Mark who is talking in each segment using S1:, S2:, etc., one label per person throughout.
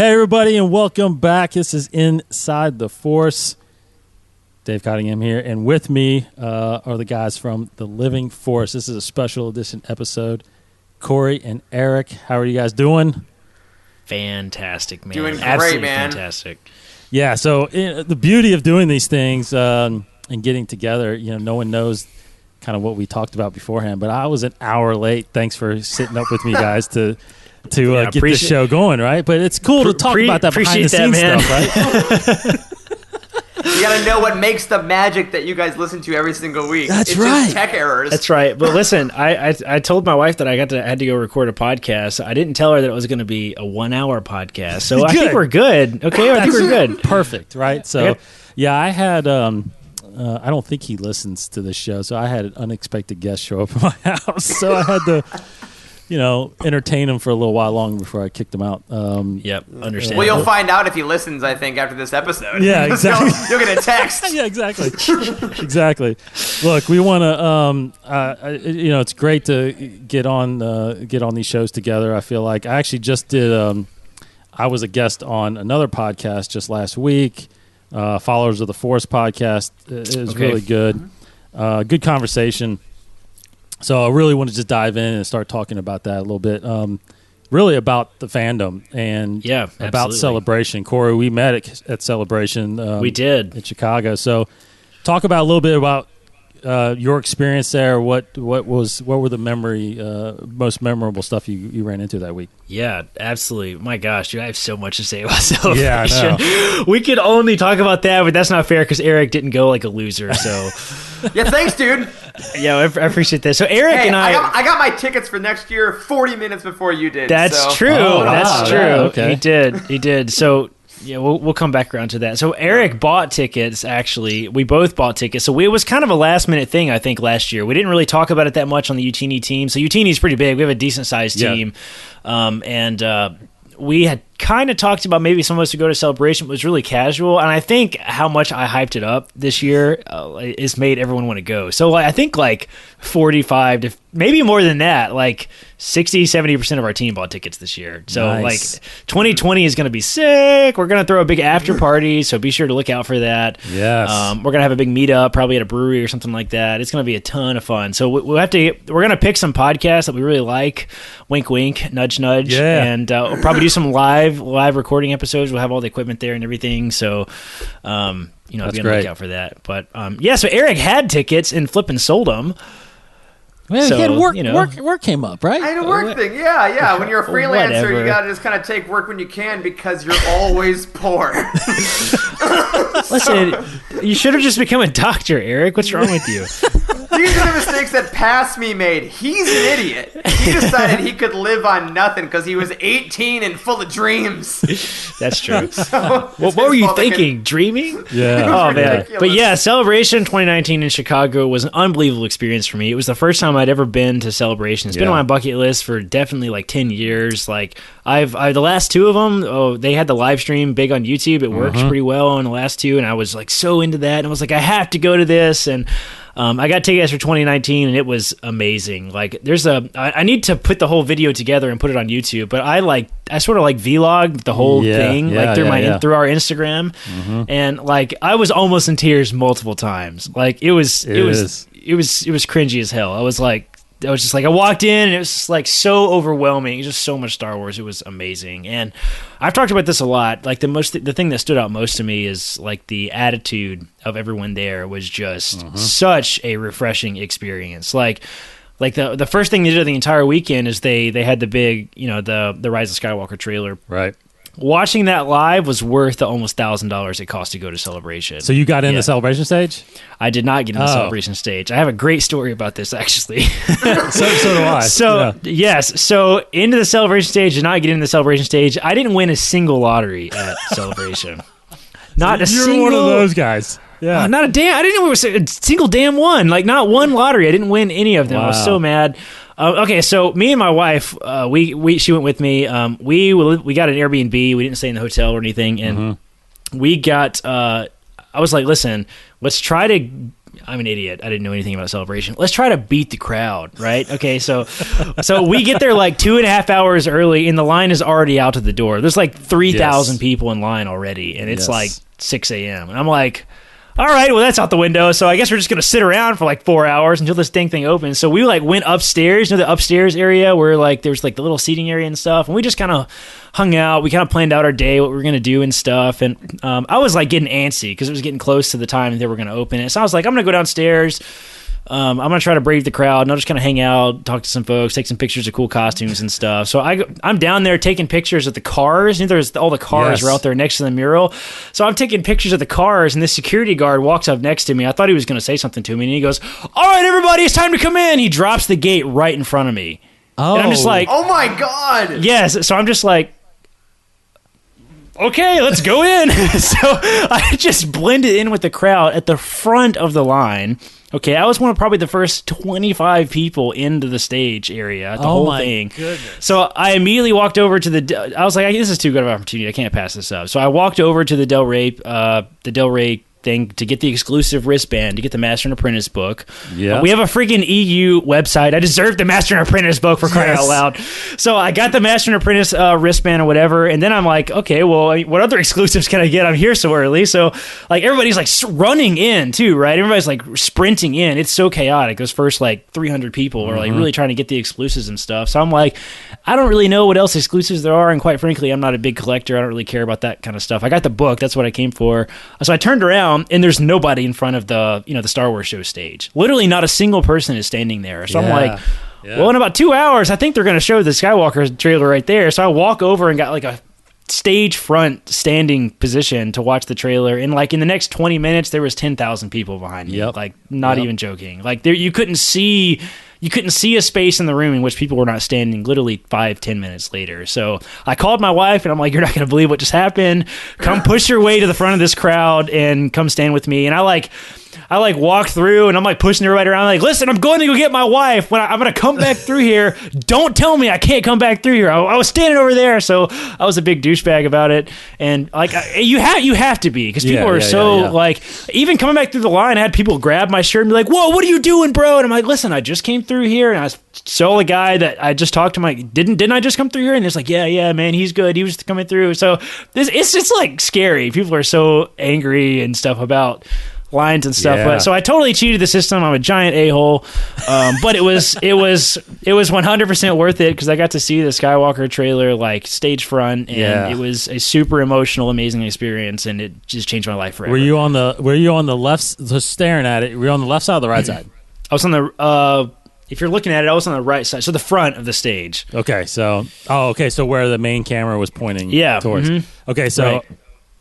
S1: Hey, everybody, and welcome back. This is Inside the Force. Dave Cottingham here, and with me are the guys from The Living Force. This is a special edition episode. Corey and Eric, how are you guys doing?
S2: Fantastic, man.
S3: Doing great,
S2: Absolutely
S3: man.
S2: Fantastic.
S1: Yeah, so the beauty of doing these things and getting together, no one knows kind of what we talked about beforehand, but I was an hour late. Thanks for sitting up with me, guys, to get this show going, right? But it's cool to talk about that behind-the-scenes stuff, right?
S3: You got to know what makes the magic that you guys listen to every single week.
S1: It's
S3: right. Just tech errors.
S2: That's right. But listen, I told my wife that I had to go record a podcast. I didn't tell her that it was going to be a 1 hour podcast. So I think we're good. Okay, I think we're good.
S1: Perfect, right? So, yeah, I had I don't think he listens to this show, so I had an unexpected guest show up at my house. So I had to, entertain him for a little while longer before I kicked him out.
S2: Yep, understand.
S3: Well, you'll find out if he listens, I think, after this episode.
S1: Yeah, exactly.
S3: You'll get a text.
S1: Yeah, exactly. Exactly. Look, we want to, it's great to get on these shows together. I feel like I actually just did, I was a guest on another podcast just last week. Followers of the Force podcast. It was really good. Good conversation. So I really want to just dive in and start talking about that a little bit. Really about the fandom and about Celebration. Corey, we met at Celebration.
S2: We did.
S1: In Chicago. So talk about a little bit about your experience there. What were the most memorable stuff you ran into that week? Yeah,
S2: absolutely. My gosh, dude, I have so much to say about Celebration.
S1: Yeah, I know.
S2: We could only talk about that, but that's not fair because Eric didn't go like a loser. So
S3: yeah, thanks, dude.
S2: Yeah, I appreciate that. So Eric and I
S3: got my tickets for next year 40 minutes before you did.
S2: That's true. That's true.
S1: Yeah, okay.
S2: He did. So yeah, we'll come back around to that. So Eric bought tickets, actually. We both bought tickets. So it was kind of a last-minute thing, I think, last year. We didn't really talk about it that much on the Youtini team. So Youtini's pretty big. We have a decent-sized team. And we had kind of talked about maybe some of us would go to Celebration. It was really casual. And I think how much I hyped it up this year has made everyone want to go. So I think 45 to maybe more than that, 60-70% of our team bought tickets this year. So
S1: nice.
S2: 2020 is going to be sick. We're going to throw a big after party, so be sure to look out for that.
S1: Yes.
S2: We're going to have a big meetup, probably at a brewery or something like that. It's going to be a ton of fun. So we're going to pick some podcasts that we really like. Wink, wink, nudge, nudge.
S1: Yeah.
S2: And we'll probably do some live recording episodes. We'll have all the equipment there and everything. So, be on the lookout for that. But so Eric had tickets and flipping sold them.
S1: Well, he had work came up, right?
S3: I had a work thing, yeah. When you're a freelancer, you gotta just kind of take work when you can because you're always poor.
S2: Listen, you should have just become a doctor, Eric. What's wrong with you?
S3: These are the mistakes that past me made. He's an idiot. He decided he could live on nothing because he was 18 and full of dreams.
S2: That's true. What were you thinking? Dreaming?
S1: Yeah.
S2: Oh, man. But yeah, Celebration 2019 in Chicago was an unbelievable experience for me. It was the first time I'd ever been to Celebration. It's been on my bucket list for definitely 10 years. I've the last two of them, they had the live stream big on YouTube. It works pretty well on the last two, and I was so into that. And I was I have to go to this. And I got tickets for 2019, and it was amazing. I need to put the whole video together and put it on YouTube, but I sort of vlogged the whole thing through our Instagram, and I was almost in tears multiple times. It was cringy as hell. I walked in and it was just so overwhelming. It was just so much Star Wars. It was amazing. And I've talked about this a lot. The thing that stood out most to me is the attitude of everyone there was just such a refreshing experience. The first thing they did the entire weekend is they had the big, the Rise of Skywalker trailer.
S1: Right.
S2: Watching that live was worth the almost $1,000 it cost to go to Celebration.
S1: So you got in the Celebration stage?
S2: I did not get in the Celebration stage. I have a great story about this, actually.
S1: so do I.
S2: Yes. So into the Celebration stage, did not get into the Celebration stage. I didn't win a single lottery at Celebration. Not a single.
S1: You're one of those guys. Yeah.
S2: Not a damn. I didn't know it was a single damn one. Not one lottery. I didn't win any of them. Wow. I was so mad. Okay, so me and my wife, she went with me. We got an Airbnb. We didn't stay in the hotel or anything, and we got. I was like, listen, let's try to I'm an idiot. I didn't know anything about Celebration. Let's try to beat the crowd, right? Okay, so we get there like 2.5 hours early, and the line is already out to the door. There's like 3,000 people in line already, and it's like 6 a.m. And I'm like, all right, well, that's out the window. So I guess we're just going to sit around for like 4 hours until this dang thing opens. So we like went upstairs, the upstairs area where like there's like the little seating area and stuff. And we just kind of hung out. We kind of planned out our day, what we were going to do and stuff. And I was like getting antsy because it was getting close to the time that they were going to open it. So I was like, I'm going to go downstairs. I'm going to try to brave the crowd, and I'll just kind of hang out, talk to some folks, take some pictures of cool costumes and stuff. So I'm down there taking pictures of the cars. There's all the cars are out there next to the mural. So I'm taking pictures of the cars, and this security guard walks up next to me. I thought he was going to say something to me, and he goes, all right, everybody, it's time to come in. He drops the gate right in front of me.
S1: Oh.
S2: And I'm just like,
S3: oh my God.
S2: Yes. So I'm just like, okay, let's go in. So I just blended in with the crowd at the front of the line. Okay, I was one of probably the first 25 people into the stage area, the whole thing.
S1: Goodness.
S2: So I immediately walked over to I was like, this is too good of an opportunity. I can't pass this up. So I walked over to the Del Rey thing to get the exclusive wristband, to get the Master and Apprentice book.
S1: Yeah.
S2: We have a freaking EU website. I deserve the Master and Apprentice book, for crying out loud. So I got the Master and Apprentice wristband or whatever, and then I'm like, okay, well, what other exclusives can I get? I'm here so early. So like everybody's like running in too, right? Everybody's like sprinting in. It's so chaotic. Those first like 300 people are like really trying to get the exclusives and stuff. So I'm like, I don't really know what else exclusives there are, and quite frankly, I'm not a big collector. I don't really care about that kind of stuff. I got the book. That's what I came for. So I turned around, and there's nobody in front of the the Star Wars show stage. Literally not a single person is standing there. So I'm like, well, in about 2 hours, I think they're going to show the Skywalker trailer right there. So I walk over and got like a stage front standing position to watch the trailer. And like in the next 20 minutes, there was 10,000 people behind me. Like not even joking. Like there, you couldn't see a space in the room in which people were not standing literally 5-10 minutes later. So I called my wife, and I'm like, you're not going to believe what just happened. Come push your way to the front of this crowd and come stand with me. And I walked through, and I'm like pushing everybody around, like, listen, I'm going to go get my wife. When I'm going to come back through here, don't tell me I can't come back through here. I was standing over there, so I was a big douchebag about it. And like, you have to be, because people are like, even coming back through the line, I had people grab my shirt and be like, whoa, what are you doing, bro? And I'm like, listen, I just came through here, and I saw the guy that I just talked to. Like, didn't I just come through here? And it's like, yeah, man, he's good. He was coming through. So it's just like scary. People are so angry and stuff about lines and stuff. But so I totally cheated the system. I'm a giant a-hole. But it was 100% worth it, because I got to see the Skywalker trailer like stage front, and it was a super emotional, amazing experience, and it just changed my life forever.
S1: Were you on the left, just staring at it? Were you on the left side or the right side?
S2: I was on the if you're looking at it, I was on the right side, so the front of the stage.
S1: Okay, so where the main camera was pointing towards. Okay, so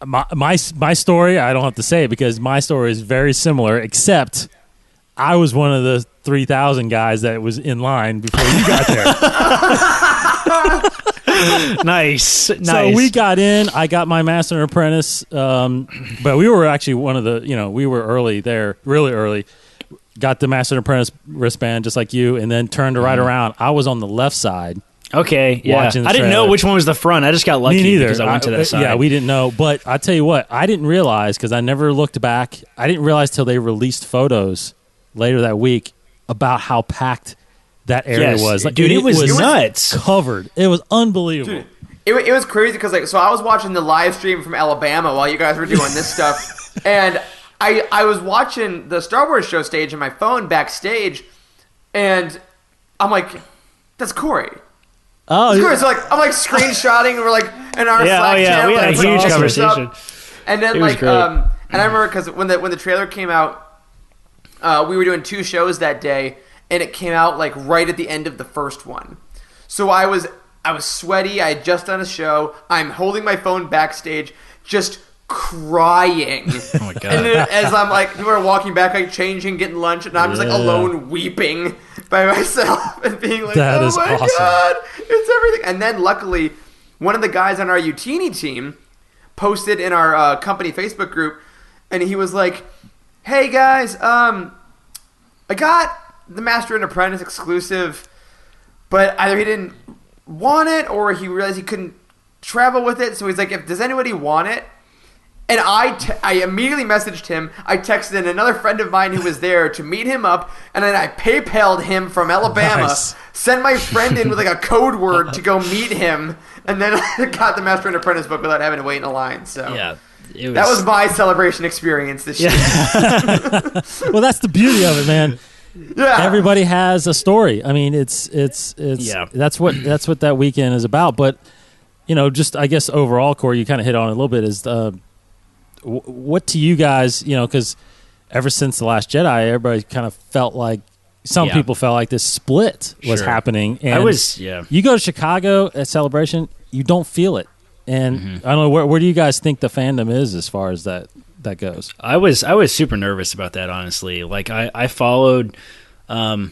S1: my story, I don't have to say it, because my story is very similar, except I was one of the 3,000 guys that was in line before you got there.
S2: Nice.
S1: So we got in. I got my Master and Apprentice, but we were actually one of the, we were early there, really early. Got the Master and Apprentice wristband just like you, and then turned right around. I was on the left side.
S2: Okay, yeah.
S1: Watching the
S2: I didn't know which one was the front. I just got lucky.
S1: Me neither.
S2: Because I went to that side.
S1: Yeah, we didn't know. But I tell you what, I didn't realize, because I never looked back. I didn't realize till they released photos later that week about how packed that area was. Like,
S2: dude, it was nuts.
S1: Covered. It was unbelievable.
S3: Dude, it was crazy, because so I was watching the live stream from Alabama while you guys were doing this stuff, and I was watching the Star Wars show stage on my phone backstage, and I'm like, that's Corey.
S1: Oh,
S3: yeah. So I'm like screenshotting, and we're like in our Slack channel.
S2: We had a huge conversation.
S3: And then and I remember, because when the trailer came out, we were doing 2 shows that day, and it came out like right at the end of the first one. So I was sweaty. I had just done a show. I'm holding my phone backstage, just crying.
S2: Oh my god!
S3: And then, as I'm like, people are walking back, like changing, getting lunch, and I'm just like alone weeping by myself and being like,
S1: that
S3: "Oh
S1: is
S3: my
S1: awesome.
S3: god, it's everything!" And then luckily, one of the guys on our Youtini team posted in our company Facebook group, and he was like, "Hey guys, I got the Master and Apprentice exclusive, but either he didn't want it or he realized he couldn't travel with it. So he's like, does anybody want it?" And I immediately messaged him. I texted in another friend of mine who was there to meet him up, and then I PayPal'd him from Alabama,
S1: Nice.
S3: sent my friend in with like a code word to go meet him, and then I got the Master and Apprentice book without having to wait in a line. So
S2: Yeah.
S3: that was my celebration experience this year.
S1: Well, that's the beauty of it, man.
S3: Yeah.
S1: Everybody has a story. I mean, it's
S2: Yeah.
S1: that's what that weekend is about. But just I guess overall, Corey, you kind of hit on it a little bit. Is what to you guys? Because ever since The Last Jedi, everybody kind of felt like some people felt like this split was happening. And you go to Chicago at Celebration, you don't feel it. And I don't know where do you guys think the fandom is as far as that goes?
S2: I was super nervous about that, honestly. Like I followed, after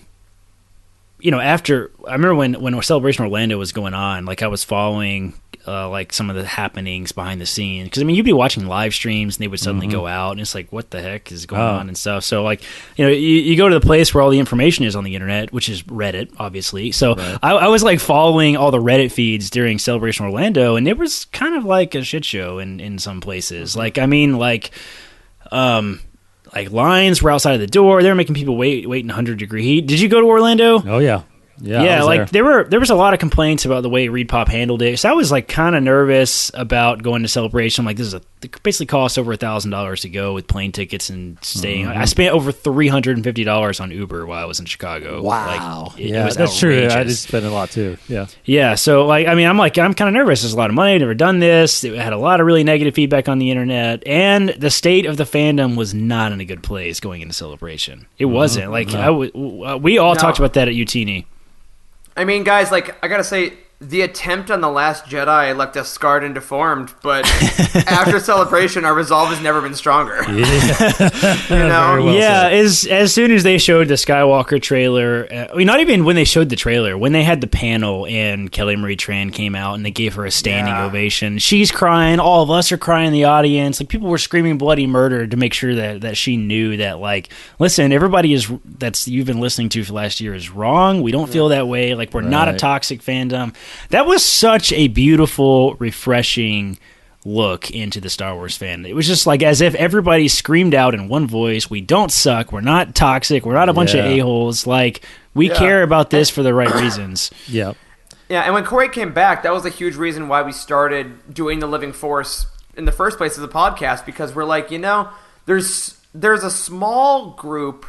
S2: I remember when Celebration Orlando was going on, like I was following like some of the happenings behind the scenes, because I mean you'd be watching live streams and they would suddenly go out and it's like, what the heck is going on and stuff. So like you go to the place where all the information is on the internet, which is Reddit, obviously. So I was like following all the Reddit feeds during Celebration Orlando, and it was kind of like a shit show in some places. Like I mean like lines were outside of the door. They were making people wait in 100-degree heat. Did you go to Orlando?
S1: Oh yeah.
S2: Yeah, like there was a lot of complaints about the way Reed Pop handled it. So I was like kind of nervous about going to Celebration. Like it basically costs over $1,000 to go with plane tickets and staying. I spent over $350 on Uber while I was in Chicago.
S1: Wow.
S2: Like, it was
S1: that's true.
S2: outrageous.
S1: I just spent a lot too. Yeah.
S2: Yeah. So like, I mean, I'm kind of nervous. There's a lot of money. I've never done this. It had a lot of really negative feedback on the internet, and the state of the fandom was not in a good place going into Celebration. It wasn't like we all talked about that at Youtini.
S3: I mean, guys, like, I gotta say, the attempt on The Last Jedi left us scarred and deformed, but after Celebration, our resolve has never been stronger.
S2: As soon as they showed the Skywalker trailer, I mean, not even when they showed the trailer, when they had the panel and Kelly Marie Tran came out and they gave her a standing ovation, she's crying, all of us are crying in the audience, like people were screaming bloody murder to make sure that she knew that, like, listen, everybody that's you've been listening to for last year is wrong. We don't feel that way. Like, we're not a toxic fandom. That was such a beautiful, refreshing look into the Star Wars fan. It was just like as if everybody screamed out in one voice, we don't suck, we're not toxic, we're not a bunch of a-holes, like, we care about this for the right reasons.
S1: Yeah.
S3: Yeah, and when Corey came back, that was a huge reason why we started doing The Living Force in the first place as a podcast, because we're like, there's a small group,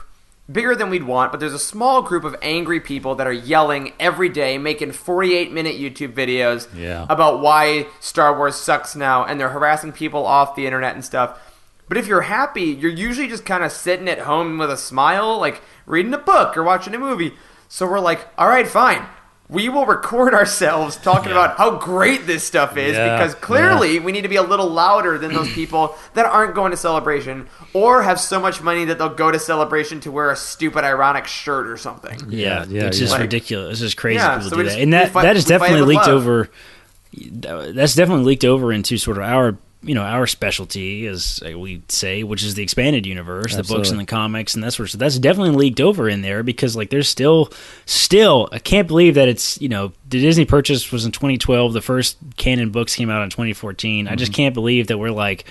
S3: bigger than we'd want, but there's a small group of angry people that are yelling every day, making 48-minute YouTube videos about why Star Wars sucks now, and they're harassing people off the internet and stuff. But if you're happy, you're usually just kind of sitting at home with a smile, like reading a book or watching a movie. So we're like, all right, fine. We will record ourselves talking about how great this stuff is, because clearly we need to be a little louder than those people that aren't going to Celebration or have so much money that they'll go to Celebration to wear a stupid ironic shirt or something.
S2: Yeah, it's just ridiculous. It's just crazy people do that.
S3: And
S2: that is definitely leaked over. That's definitely leaked over into sort of our specialty, as we say, which is the expanded universe, the books and the comics and that sort of stuff. That's definitely leaked over in there, because like there's still I can't believe that it's, the Disney purchase was in 2012, the first canon books came out in 2014. I just can't believe that we're like,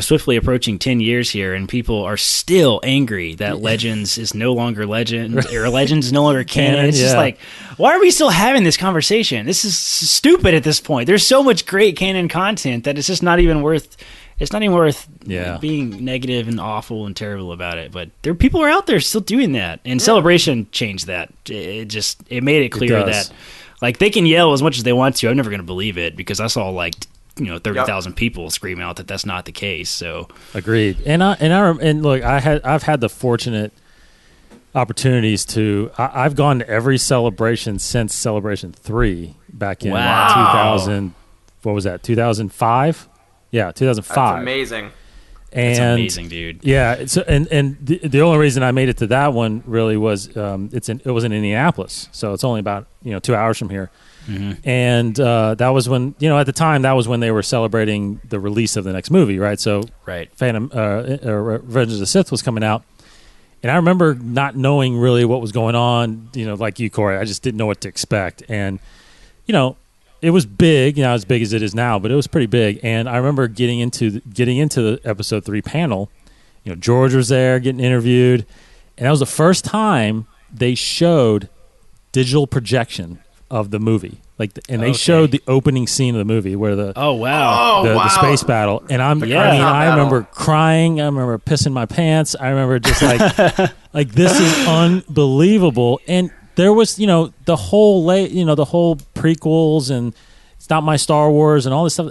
S2: swiftly approaching 10 years here, and people are still angry that Legends is no longer Legend, or Legends is no longer canon. It's just like, why are we still having this conversation? This is stupid at this point. There's so much great canon content that it's just not even worth. It's not even worth being negative and awful and terrible about it. But people are out there still doing that, and Celebration changed that. It made it clear that, like, they can yell as much as they want to. I'm never going to believe it, because I saw 30,000 people scream out that that's not the case. So
S1: agreed. And look, I've had the fortunate opportunities to. I've gone to every celebration since Celebration 3 back in 2000. What was that? 2005. Yeah, 2005.
S3: That's amazing.
S2: That's amazing, dude.
S1: Yeah. So and the only reason I made it to that one really was it was in Indianapolis, so it's only about 2 hours from here. Mm-hmm. And that was when, at the time, that was when they were celebrating the release of the next movie, right? So Phantom Revenge of the Sith was coming out. And I remember not knowing really what was going on, like you, Corey. I just didn't know what to expect. And, it was big, not as big as it is now, but it was pretty big. And I remember getting into the episode 3 panel. George was there getting interviewed, and that was the first time they showed digital projection of the movie. They showed the opening scene of the movie where the the space battle, and I remember crying. I remember pissing my pants. I remember just like this is unbelievable. And there was the whole the whole prequels and It's Not My Star Wars and all this stuff.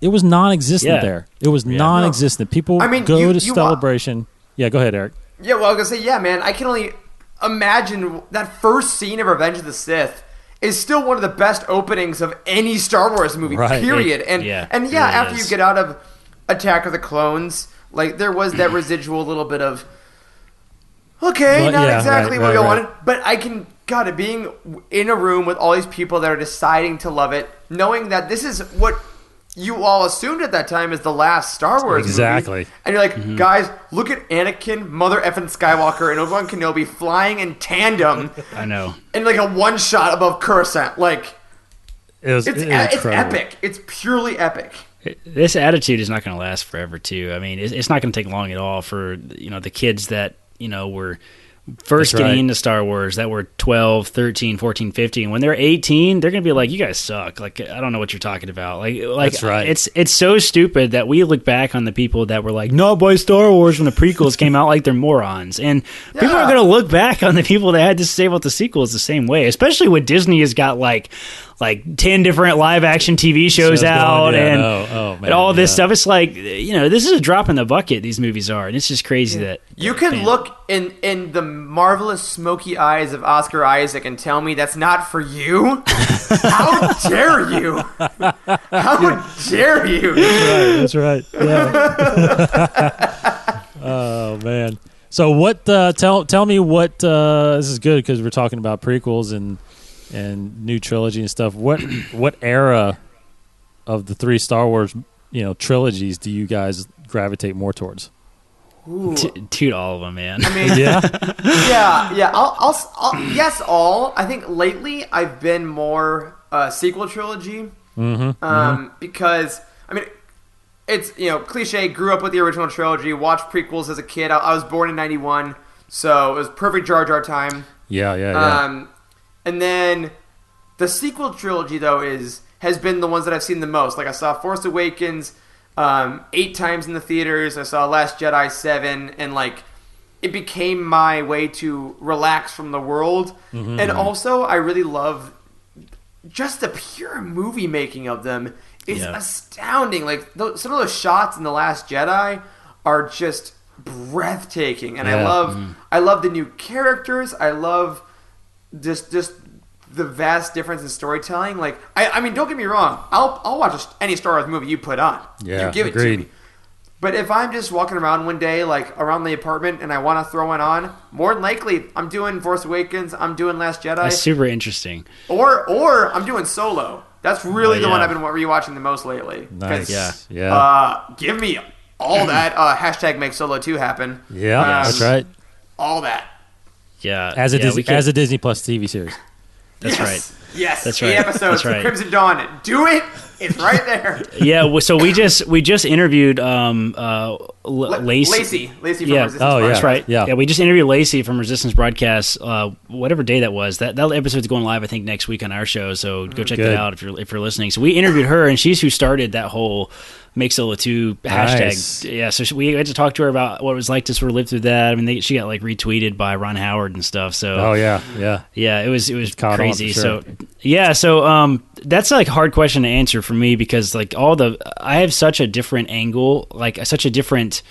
S1: It was non-existent there. It was non-existent. People go to Celebration. Yeah, go ahead, Eric.
S3: Yeah, well, I was going to say, man, I can only imagine that first scene of Revenge of the Sith is still one of the best openings of any Star Wars movie, period. After you get out of Attack of the Clones, there was that residual little bit of, not exactly what we wanted, but being in a room with all these people that are deciding to love it, knowing that this is what you all assumed at that time is the last Star Wars movie. And you're like, guys, look at Anakin, Mother effing Skywalker, and Obi-Wan Kenobi flying in tandem.
S2: I know.
S3: In a one shot above Coruscant.
S1: It's
S3: epic. It's purely epic.
S2: This attitude is not going to last forever, too. I mean, it's not going to take long at all for, the kids that, were first getting into Star Wars that were 12, 13, 14, 15. When they're 18, they're going to be like, you guys suck. I don't know what you're talking about.
S1: That's right.
S2: It's so stupid that we look back on the people that were like, not by Star Wars when the prequels came out, like they're morons. And people are going to look back on the people that had to say about the sequels the same way, especially when Disney has got like 10 different live action TV shows out and all this stuff. It's this is a drop in the bucket, these movies are. And it's just crazy that
S3: you can look in the marvelous smoky eyes of Oscar Isaac and tell me that's not for you? How dare you? How dare you?
S1: That's right. Yeah. Oh, man. So what, tell me what, this is good because we're talking about prequels and new trilogy and stuff. What era of the 3 Star Wars, trilogies do you guys gravitate more towards?
S2: Toot all of them, man.
S3: I mean, yeah. I'll yes, all. I think lately I've been more sequel trilogy, because it's cliche. Grew up with the original trilogy, watched prequels as a kid. I was born in '91, so it was perfect Jar Jar time.
S1: Yeah.
S3: And then the sequel trilogy, though, has been the ones that I've seen the most. I saw Force Awakens 8 times in the theaters. I saw Last Jedi 7, and it became my way to relax from the world. And also, I really love just the pure movie making of them is astounding. Some of those shots in The Last Jedi are just breathtaking, and I love the new characters. I love just the vast difference in storytelling. I mean, don't get me wrong. I'll watch any Star Wars movie you put on.
S1: Yeah,
S3: you give it to me. But if I'm just walking around one day, around the apartment, and I want to throw one on, more than likely, I'm doing Force Awakens. I'm doing Last Jedi.
S2: That's super interesting.
S3: Or I'm doing Solo. That's really the one I've been rewatching the most lately.
S1: Nice.
S3: Give me all that. Hashtag make Solo 2 happen.
S1: Yeah, that's right.
S3: All that.
S2: Yeah.
S1: As a Disney Plus TV series.
S2: That's right.
S3: Yes.
S2: That's right.
S3: 8 episodes for Crimson Dawn. Do it. It's right there.
S2: Yeah. So we just interviewed Lacey.
S3: Lacey from Resistance.
S1: Oh, yeah.
S2: That's right.
S1: Yeah.
S2: We just interviewed Lacey from Resistance Broadcast. Whatever day that was. That episode's going live, I think, next week on our show. So go check that out if you're listening. So we interviewed her, and she's who started that whole Make Solo 2 hashtag. Nice. Yeah, so we had to talk to her about what it was like to sort of live through that. I mean, she got retweeted by Ron Howard and stuff. So yeah, it was crazy. Sure. So that's a hard question to answer for me because I have such a different angle, such a different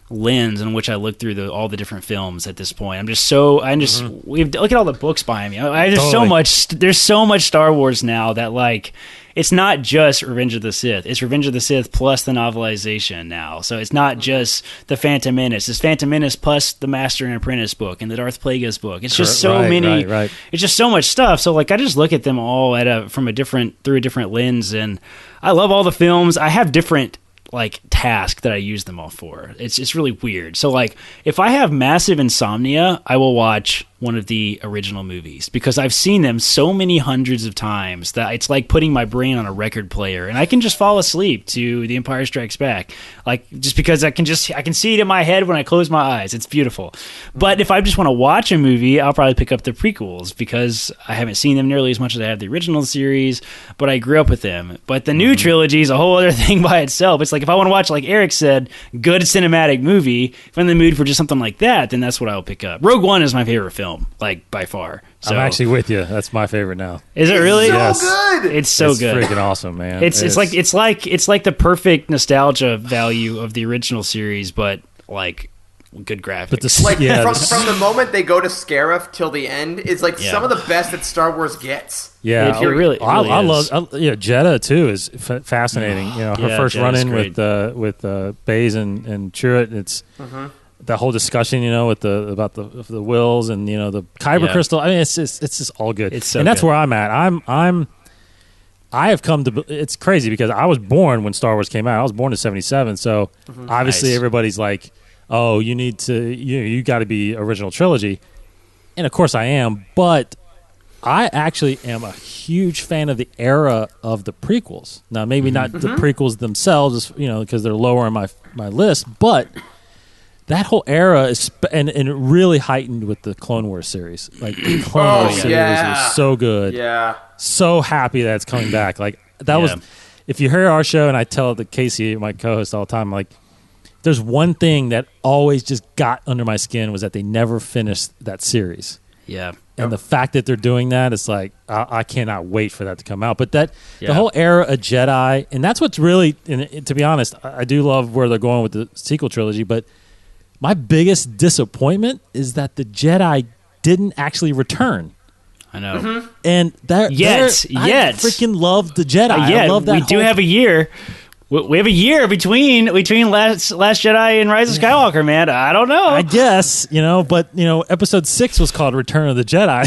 S2: lens in which I look through all the different films at this point. Look at all the books behind me. There's so much Star Wars now that it's not just Revenge of the Sith. It's Revenge of the Sith plus the novelization now. So it's not just the Phantom Menace. It's Phantom Menace plus the Master and Apprentice book and the Darth Plagueis book. It's just so many. Right. It's just so much stuff. So I just look at them all through a different lens, and I love all the films. I have different task that I use them all for. It's really weird. So if I have massive insomnia, I will watch one of the original movies because I've seen them so many hundreds of times that it's like putting my brain on a record player and I can just fall asleep to The Empire Strikes Back. Like just because I can see it in my head when I close my eyes. It's beautiful. But if I just want to watch a movie, I'll probably pick up the prequels because I haven't seen them nearly as much as I have the original series, but I grew up with them. But the new trilogy is a whole other thing by itself. It's like if I want to watch, like Eric said, good cinematic movie, if I'm in the mood for just something like that, then that's what I'll pick up. Rogue One is my favorite film, like by far. So,
S1: I'm actually with you. That's my favorite now.
S2: Is it really?
S3: It's so good.
S2: It's so good.
S1: Freaking awesome, man.
S2: It's like the perfect nostalgia value of the original series, but like good graphics. But
S3: from the moment they go to Scarif till the end is like some of the best that Star Wars gets.
S1: Yeah,
S2: it really
S1: I
S2: is.
S1: love. Jeddah too is fascinating. Her first run in with Baze and Chirrut. It's. That whole discussion, about the wills and the kyber crystal. I mean, it's just all good.
S2: It's so
S1: and that's
S2: good.
S1: where I'm at. I have come to. It's crazy because I was born when Star Wars came out. I was born in '77, so obviously everybody's like, "Oh, you need to, you got to be original trilogy," and of course I am. But I actually am a huge fan of the era of the prequels. Now, maybe not the prequels themselves, because they're lower on my list, but. That whole era is, and it really heightened with the Clone Wars series. Like the Clone Wars series was so good.
S3: Yeah.
S1: So happy that it's coming back. Like that was, if you hear our show, and I tell the Casey, my co-host, all the time, like, there's one thing that always just got under my skin was that they never finished that series.
S2: Yeah.
S1: And the fact that they're doing that, it's like I cannot wait for that to come out. But the whole era of Jedi, and that's what's really, and to be honest, I do love where they're going with the sequel trilogy, but. My biggest disappointment is that the Jedi didn't actually return.
S2: I know.
S1: And that I freaking love the Jedi. I love that.
S2: We do have a year. We have a year between Last Jedi and Rise of Skywalker, man. I don't know.
S1: I guess, but episode 6 was called Return of the Jedi.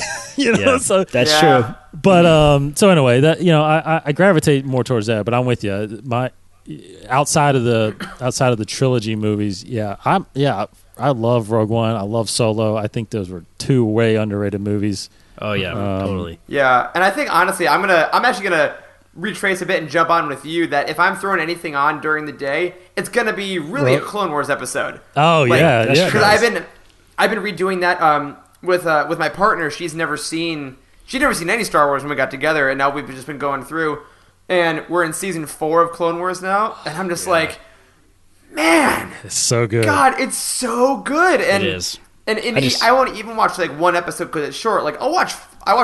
S1: So
S2: that's true.
S1: But so anyway, that I gravitate more towards that, but I'm with you. Outside of the trilogy movies, I love Rogue One. I love Solo. I think those were two way underrated movies.
S2: Oh yeah, totally.
S3: Yeah, and I think honestly, I'm actually gonna retrace a bit and jump on with you that if I'm throwing anything on during the day, it's gonna be really a Clone Wars episode.
S1: Oh yeah,
S3: because I've been redoing that with my partner. She'd never seen any Star Wars when we got together, and now we've just been going through. And we're in season 4 of Clone Wars now, and I'm just like, man,
S1: it's so good.
S3: God, it's so good. And
S2: it is.
S3: And I won't even watch like one episode because it's short. Like I watched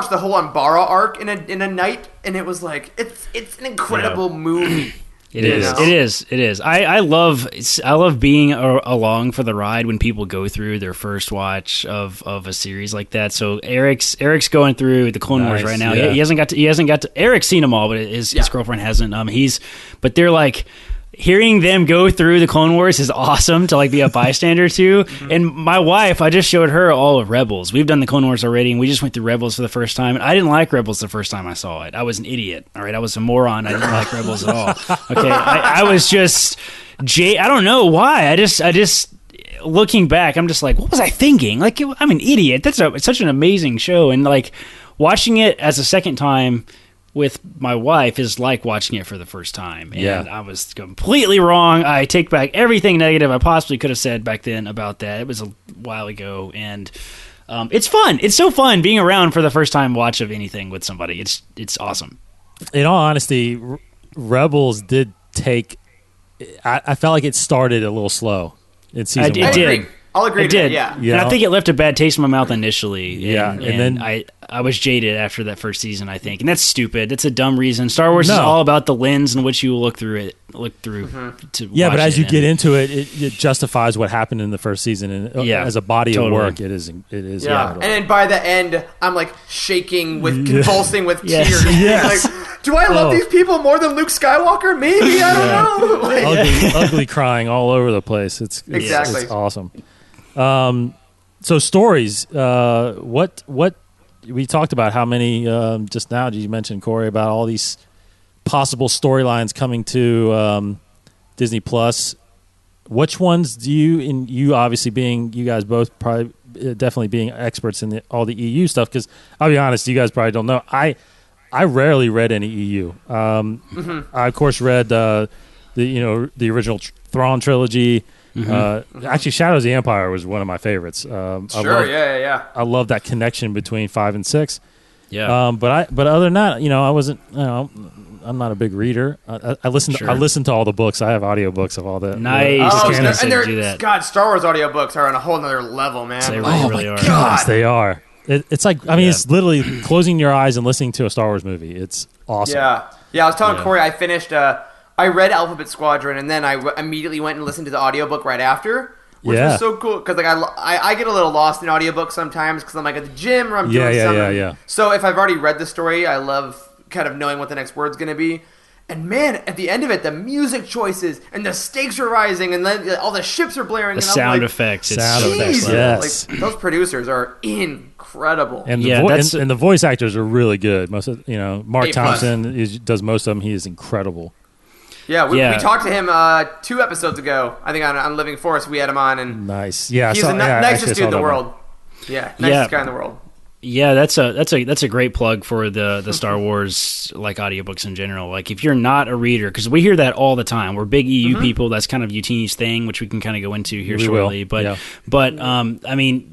S3: the whole Umbara arc in a night, and it was like it's an incredible movie.
S2: It is. I love being along for the ride when people go through their first watch of a series like that. So Eric's going through the Clone Wars right now. Yeah. He hasn't got to. Eric's seen them all, but his girlfriend hasn't. But they're like. Hearing them go through the Clone Wars is awesome to like be a bystander to. And my wife, I just showed her all of Rebels. We've done the Clone Wars already, and we just went through Rebels for the first time. And I didn't like Rebels the first time I saw it. I was an idiot. All right, I was a moron. I didn't like Rebels at all. Okay, I was just I don't know why. I just looking back, I'm just like, what was I thinking? Like, I'm an idiot. That's such an amazing show, and like watching it as a second time. With my wife is like watching it for the first time. And I was completely wrong. I take back everything negative I possibly could have said back then about that. It was a while ago. And it's fun. It's so fun being around for the first time watch of anything with somebody. It's awesome.
S1: In all honesty, Rebels did take... I felt like it started a little slow in season 1.
S3: It did. I'll agree.
S2: It did.
S3: Yeah.
S2: And I think it left a bad taste in my mouth initially.
S1: And
S2: then I was jaded after that first season, I think. And that's stupid. That's a dumb reason. Star Wars is all about the lens in which you look through to watch
S1: but as
S2: it.
S1: you get into it, it justifies what happened in the first season. And as a body of work, it is.
S3: Yeah. And then by the end, I'm like shaking with convulsing with tears.
S1: Yes.
S3: Like, do I love these people more than Luke Skywalker? Maybe. I don't know. Like,
S1: ugly crying all over the place. It's awesome. So stories, what we talked about how many, just now did you mention, Corey, about all these possible storylines coming to, Disney Plus. Which ones do you, and you obviously being, you guys both probably definitely being experts in all the EU stuff. Because I'll be honest, you guys probably don't know. I rarely read any EU. I of course read the original Thrawn trilogy. Actually, Shadows of the Empire was one of my favorites. I love that connection between 5 and 6.
S2: Yeah.
S1: But other than that, I wasn't. I'm not a big reader. I listen to all the books. I have audiobooks of all the
S2: Nice.
S3: And God, Star Wars audiobooks are on a whole nother level, man.
S2: They really are.
S1: Gosh, they are. It's like, it's literally closing your eyes and listening to a Star Wars movie. It's awesome.
S3: Yeah. I was telling Corey, I finished. I read Alphabet Squadron, and then I immediately went and listened to the audiobook right after, which was so cool because I get a little lost in audiobooks sometimes because I'm like at the gym or I'm doing something.
S1: Yeah.
S3: So if I've already read the story, I love kind of knowing what the next word's going to be. And man, at the end of it, the music choices and the stakes are rising, and then all the ships are blaring.
S2: The sound effects.
S1: Yes.
S3: Like, those producers are incredible.
S1: And the voice actors are really good. Most of Mark Thompson does most of them. He is incredible.
S3: Yeah, we talked to him 2 episodes ago. I think on Living Force we had him on, and
S1: nice. Yeah,
S3: he's the nicest dude in the world. Nicest guy in the world.
S2: Yeah, that's a great plug for the Star Wars like audiobooks in general. Like if you're not a reader, because we hear that all the time. We're big EU people. That's kind of Youtini's thing, which we can kind of go into here shortly. But I mean,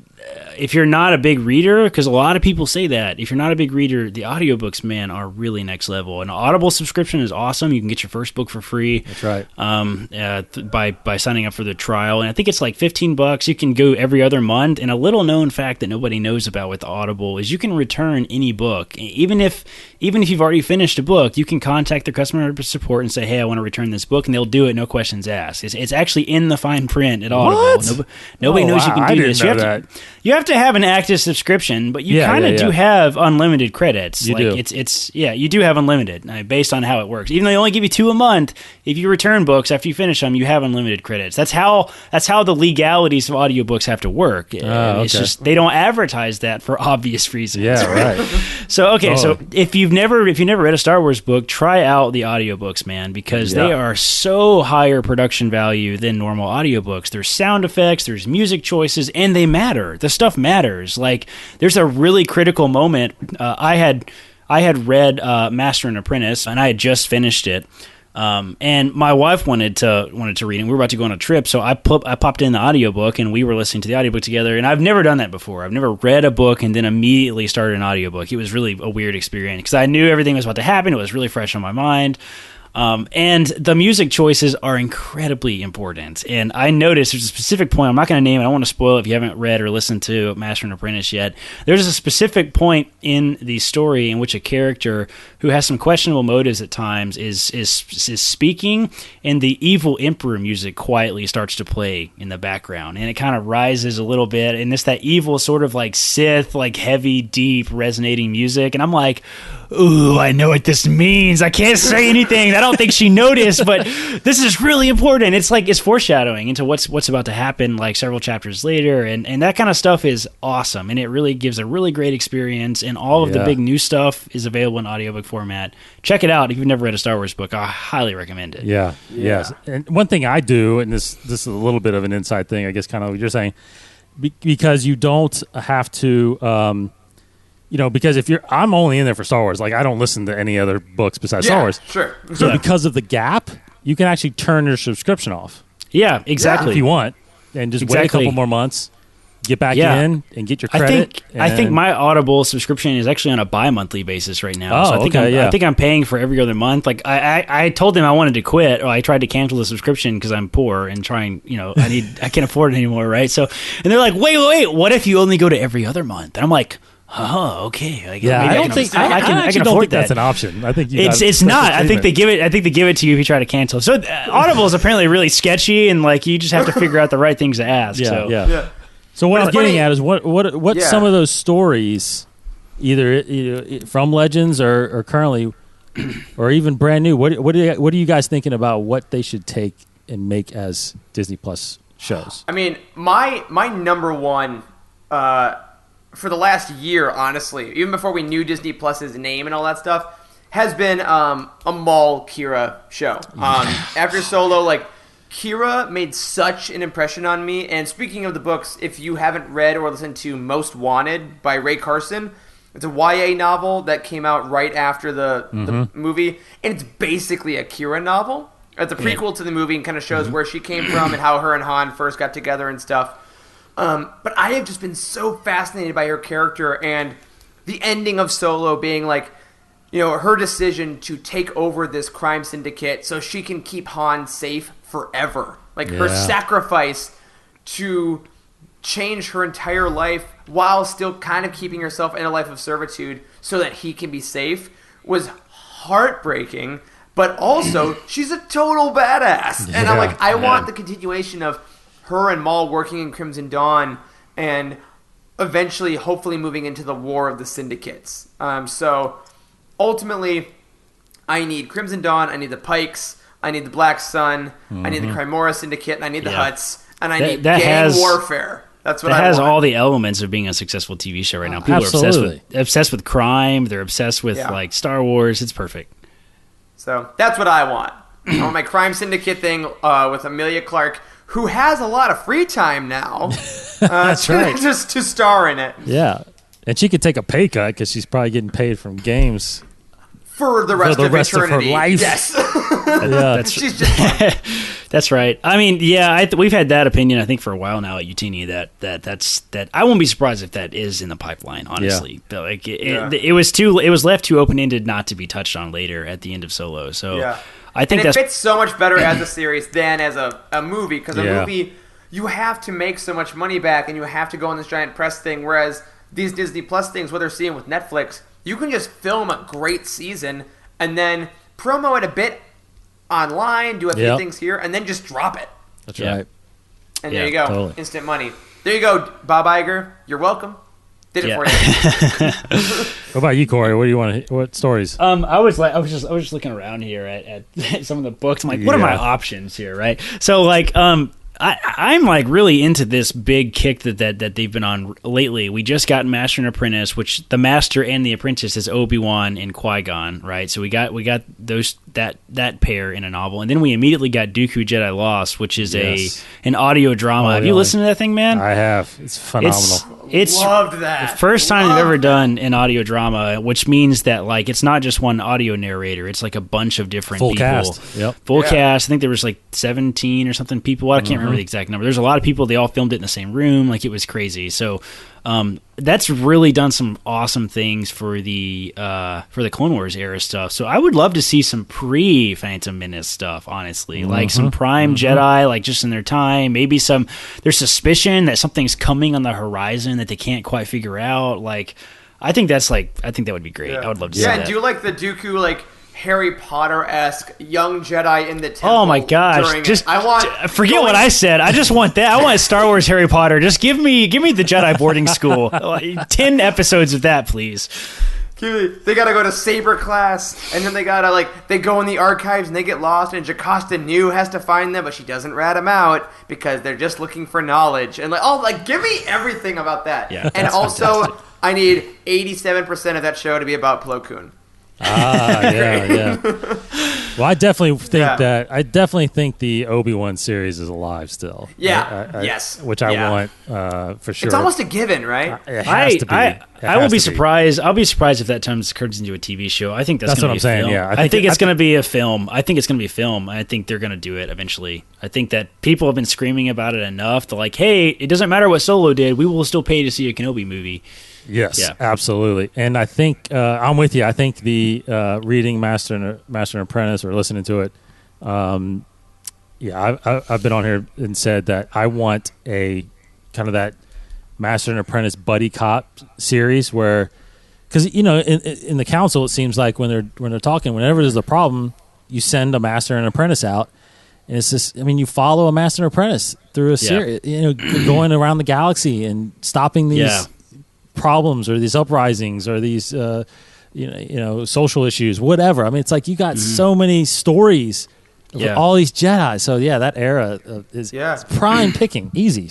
S2: if you're not a big reader, because a lot of people say that, if you're not a big reader, the audiobooks, man, are really next level. An Audible subscription is awesome. You can get your first book for free.
S1: That's right.
S2: By signing up for the trial. And I think it's like $15. You can go every other month. And a little known fact that nobody knows about with Audible is you can return any book. Even if you've already finished a book, you can contact their customer support and say, hey, I want to return this book, and they'll do it, no questions asked. It's actually in the fine print at Audible.
S1: What?
S2: Nobody knows you can do this. You have to have an active subscription, but you kind of do have unlimited credits.
S1: You do.
S2: You do have unlimited based on how it works. Even though they only give you 2 a month, if you return books after you finish them, you have unlimited credits. That's how the legalities of audiobooks have to work. It's just they don't advertise that for obvious reasons.
S1: Yeah, right.
S2: So if you've never read a Star Wars book, try out the audiobooks, man, because they are so higher production value than normal audiobooks. There's sound effects, there's music choices, and they matter. The stuff matters. Like there's a really critical moment. I had read Master and Apprentice, and I had just finished it. And my wife wanted to read it. We were about to go on a trip, so I popped in the audiobook, and we were listening to the audiobook together. And I've never done that before. I've never read a book and then immediately started an audiobook. It was really a weird experience because I knew everything was about to happen. It was really fresh on my mind. And the music choices are incredibly important. And I noticed there's a specific point, I'm not going to name it, I don't want to spoil it if you haven't read or listened to Master and Apprentice yet. There's a specific point in the story in which a character who has some questionable motives at times is speaking, and the evil emperor music quietly starts to play in the background. And it kind of rises a little bit, and it's that evil sort of like Sith, like heavy, deep, resonating music. And I'm like, ooh, I know what this means. I can't say anything. I don't think she noticed, but this is really important. It's like it's foreshadowing into what's about to happen like several chapters later, and that kind of stuff is awesome, and it really gives a really great experience, and all of the big new stuff is available in audiobook format. Check it out if you've never read a Star Wars book. I highly recommend it.
S1: Yes. And one thing I do, and this is a little bit of an inside thing, I guess, kind of what you're saying, because you don't have to because I'm only in there for Star Wars. Like, I don't listen to any other books besides Star Wars.
S3: Sure.
S1: So because of the gap, you can actually turn your subscription off.
S2: Yeah, exactly.
S1: If you want. And just wait a couple more months, get back in, and get your credit.
S2: I think my Audible subscription is actually on a bi-monthly basis right now.
S1: Oh,
S2: so I think I'm paying for every other month. Like, I told them I wanted to quit, or I tried to cancel the subscription because I'm poor and trying, I can't afford it anymore, right? So, and they're like, wait, what if you only go to every other month? And I'm like, oh, okay.
S1: I can afford that. That's an option. I think
S2: it's not. I think they give it to you if you try to cancel. So Audible is apparently really sketchy, and like you just have to figure out the right things to ask.
S1: So what I'm getting at is what some of those stories, either from Legends or currently, or even brand new. What are you guys thinking about what they should take and make as Disney Plus shows? I
S3: mean, my number one. For the last year, honestly, even before we knew Disney Plus's name and all that stuff, has been a Maul Kira show. After Solo, like, Kira made such an impression on me. And speaking of the books, if you haven't read or listened to Most Wanted by Ray Carson, it's a YA novel that came out right after the movie. And it's basically a Kira novel. It's a prequel to the movie and kind of shows where she came from and how her and Han first got together and stuff. But I have just been so fascinated by her character and the ending of Solo being like, her decision to take over this crime syndicate so she can keep Han safe forever. Like her sacrifice to change her entire life while still kind of keeping herself in a life of servitude so that he can be safe was heartbreaking, but also she's a total badass. And I'm like, I want the continuation of her and Maul working in Crimson Dawn and eventually hopefully moving into the War of the Syndicates. So ultimately, I need Crimson Dawn, I need the Pikes, I need the Black Sun, I need the Crymora Syndicate, and I need the Hutts, and I need gang warfare. That's what I want.
S2: That has all the elements of being a successful TV show right now. People are obsessed with crime. They're obsessed with like Star Wars. It's perfect.
S3: So that's what I want. I want my crime syndicate thing with Emilia Clarke, who has a lot of free time now.
S1: That's right.
S3: Just to star in it.
S1: Yeah. And she could take a pay cut because she's probably getting paid from games.
S3: For the rest of eternity.
S1: Of her life.
S3: Yes.
S2: She's just That's right. I mean, we've had that opinion, I think, for a while now at Youtini that I won't be surprised if that is in the pipeline, honestly. But like it was left too open-ended not to be touched on later at the end of Solo. So I think
S3: it fits so much better as a series than as a movie, because a movie you have to make so much money back and you have to go on this giant press thing, whereas these Disney Plus things, what they're seeing with Netflix, you can just film a great season and then promo it a bit online, do a few things here, and then just drop it.
S1: That's right.
S3: And there you go. Totally. Instant money. There you go, Bob Iger. You're welcome. Did it for you.
S1: What about you, Corey? What do you want? What stories?
S2: I was just looking around here at some of the books. I'm like, what are my options here, right? So like, I'm like really into this big kick that they've been on lately. We just got Master and Apprentice, which the Master and the Apprentice is Obi-Wan and Qui-Gon, right? So we got those that pair in a novel, and then we immediately got Dooku Jedi Lost, which is an audio drama. Have you listened to that thing, man?
S1: I have. It's phenomenal.
S3: It's loved that.
S2: The first time they've ever done an audio drama, which means that like it's not just one audio narrator; it's like a bunch of different
S1: full
S2: people.
S1: Cast. Yep.
S2: Full cast. I think there was like 17 or something people. I can't remember the exact number. There's a lot of people. They all filmed it in the same room. Like it was crazy. So that's really done some awesome things for the Clone Wars era stuff. So I would love to see some pre-Phantom Menace stuff, honestly, like some Prime Jedi, like just in their time. Maybe there's suspicion that something's coming on the horizon that they can't quite figure out. Like I think that would be great. I would love to see that.
S3: Yeah, do like the Dooku like Harry Potter-esque young Jedi in the temple.
S2: Oh my gosh! Forget what I said. I just want that. I want Star Wars Harry Potter. Just give me the Jedi boarding school. 10 episodes of that, please.
S3: They gotta go to Saber class, and then they gotta they go in the archives and they get lost, and Jocasta Nu has to find them, but she doesn't rat them out because they're just looking for knowledge. And give me everything about that.
S2: Yeah,
S3: and also, fantastic. I need 87% of that show to be about Plo Koon.
S1: Yeah. Well, I definitely think the Obi-Wan series is alive still.
S3: Yeah. Yes.
S1: Which I want for sure.
S3: It's almost a given, right?
S1: It has to be.
S2: I will be surprised. I'll be surprised if that turns into a TV show. I think that's going to be a film.
S1: Yeah,
S2: I think it's going to be a film. I think it's going to be a film. I think they're going to do it eventually. I think that people have been screaming about it enough to hey, it doesn't matter what Solo did. We will still pay to see a Kenobi movie.
S1: Yes, absolutely. And I think I'm with you. I think the reading Master and Apprentice or listening to it, I've been on here and said that I want a kind of that Master and Apprentice buddy cop series where, because in the council it seems like when they're talking, whenever there's a problem, you send a Master and Apprentice out, and it's just you follow a Master and Apprentice through a series, going around the galaxy and stopping these. Problems or these uprisings or these social issues, whatever. I mean, it's like you got so many stories of all these Jedi. So that era is prime picking, easy.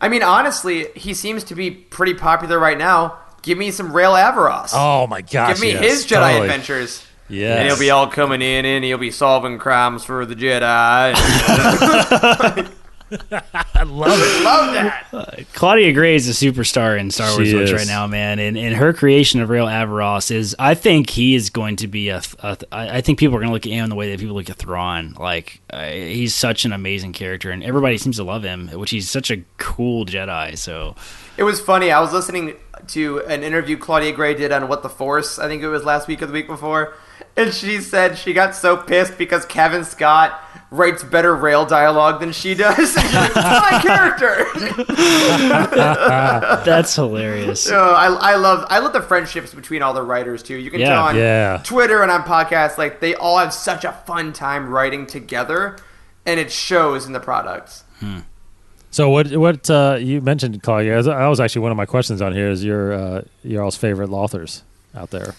S3: I mean, honestly, he seems to be pretty popular right now. Give me some Rail Averross.
S1: Oh my gosh!
S3: Give me his Jedi adventures.
S1: Yeah,
S3: and he'll be all coming in, and he'll be solving crimes for the Jedi.
S1: I love it.
S3: Love that.
S2: Claudia Gray is a superstar in Star Wars
S1: She
S2: books
S1: is.
S2: right now, man. And her creation of Rael Averross is, I think he is going to be I think people are going to look at him the way that people look at Thrawn. Like, he's such an amazing character, and everybody seems to love him, which he's such a cool Jedi. So
S3: It was funny. I was listening to an interview Claudia Gray did on What the Force. I think it was last week or the week before. And she said she got so pissed because Kevin Scott writes better rail dialogue than she does. It's my character.
S2: that's hilarious.
S3: I love the friendships between all the writers too. You can tell on Twitter and on podcasts, like they all have such a fun time writing together, and it shows in the products.
S1: So what you mentioned, Claudia? That was actually one of my questions on here. Is your all's favorite authors out there?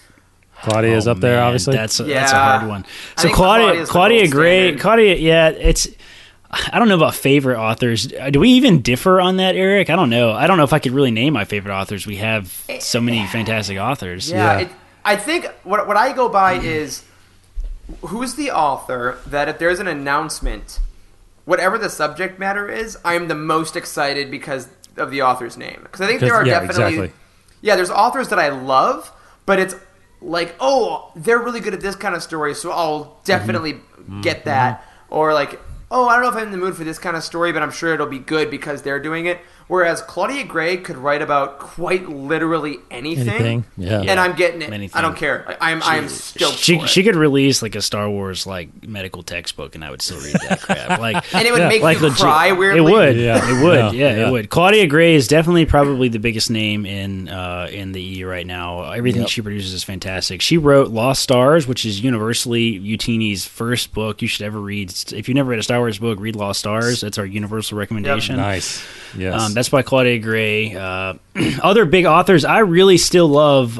S1: Claudia is up there, obviously.
S2: That's a hard one. So
S3: Claudia
S2: Gray, it's. I don't know about favorite authors. Do we even differ on that, Eric? I don't know. I don't know if I could really name my favorite authors. We have so many fantastic authors.
S3: Yeah. I think what I go by is who's the author that if there's an announcement, whatever the subject matter is, I'm the most excited because of the author's name. Because I think there are definitely...
S1: Exactly.
S3: Yeah, there's authors that I love, but it's like, oh, they're really good at this kind of story, so I'll definitely get that. Or like, oh, I don't know if I'm in the mood for this kind of story, but I'm sure it'll be good because they're doing it. Whereas Claudia Gray could write about quite literally anything. And I'm getting it.
S2: Anything.
S3: I don't care. I am stoked for it.
S2: She could release like a Star Wars like medical textbook, and I would still read that crap. Like,
S3: and it would make you cry weirdly.
S2: It would. It would. Claudia Gray is definitely probably the biggest name in the EU right now. Everything she produces is fantastic. She wrote Lost Stars, which is universally Youtini's first book you should ever read. If you've never read a Star Wars book, read Lost Stars. That's our universal recommendation.
S1: Yep. Nice. Yes.
S2: That's by Claudia Gray. Other big authors I really still love,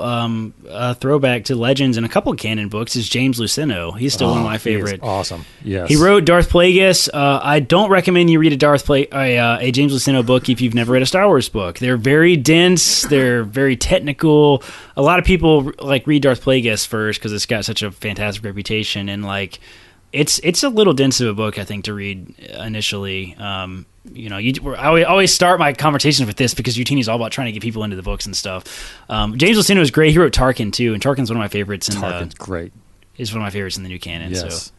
S2: throwback to Legends and a couple of canon books, is James Luceno. He's still one of my favorite.
S1: Awesome. Yes.
S2: He wrote Darth Plagueis. I don't recommend you read a James Luceno book if you've never read a Star Wars book. They're very dense. They're very technical. A lot of people like read Darth Plagueis first because it's got such a fantastic reputation, and like it's a little dense of a book, I think, to read initially. I always start my conversations with this because Youtini's all about trying to get people into the books and stuff. James Luceno is great. He wrote Tarkin too, and Tarkin's one of my favorites.
S1: Tarkin's great.
S2: Is one of my favorites in the new canon.
S1: Yes.
S2: So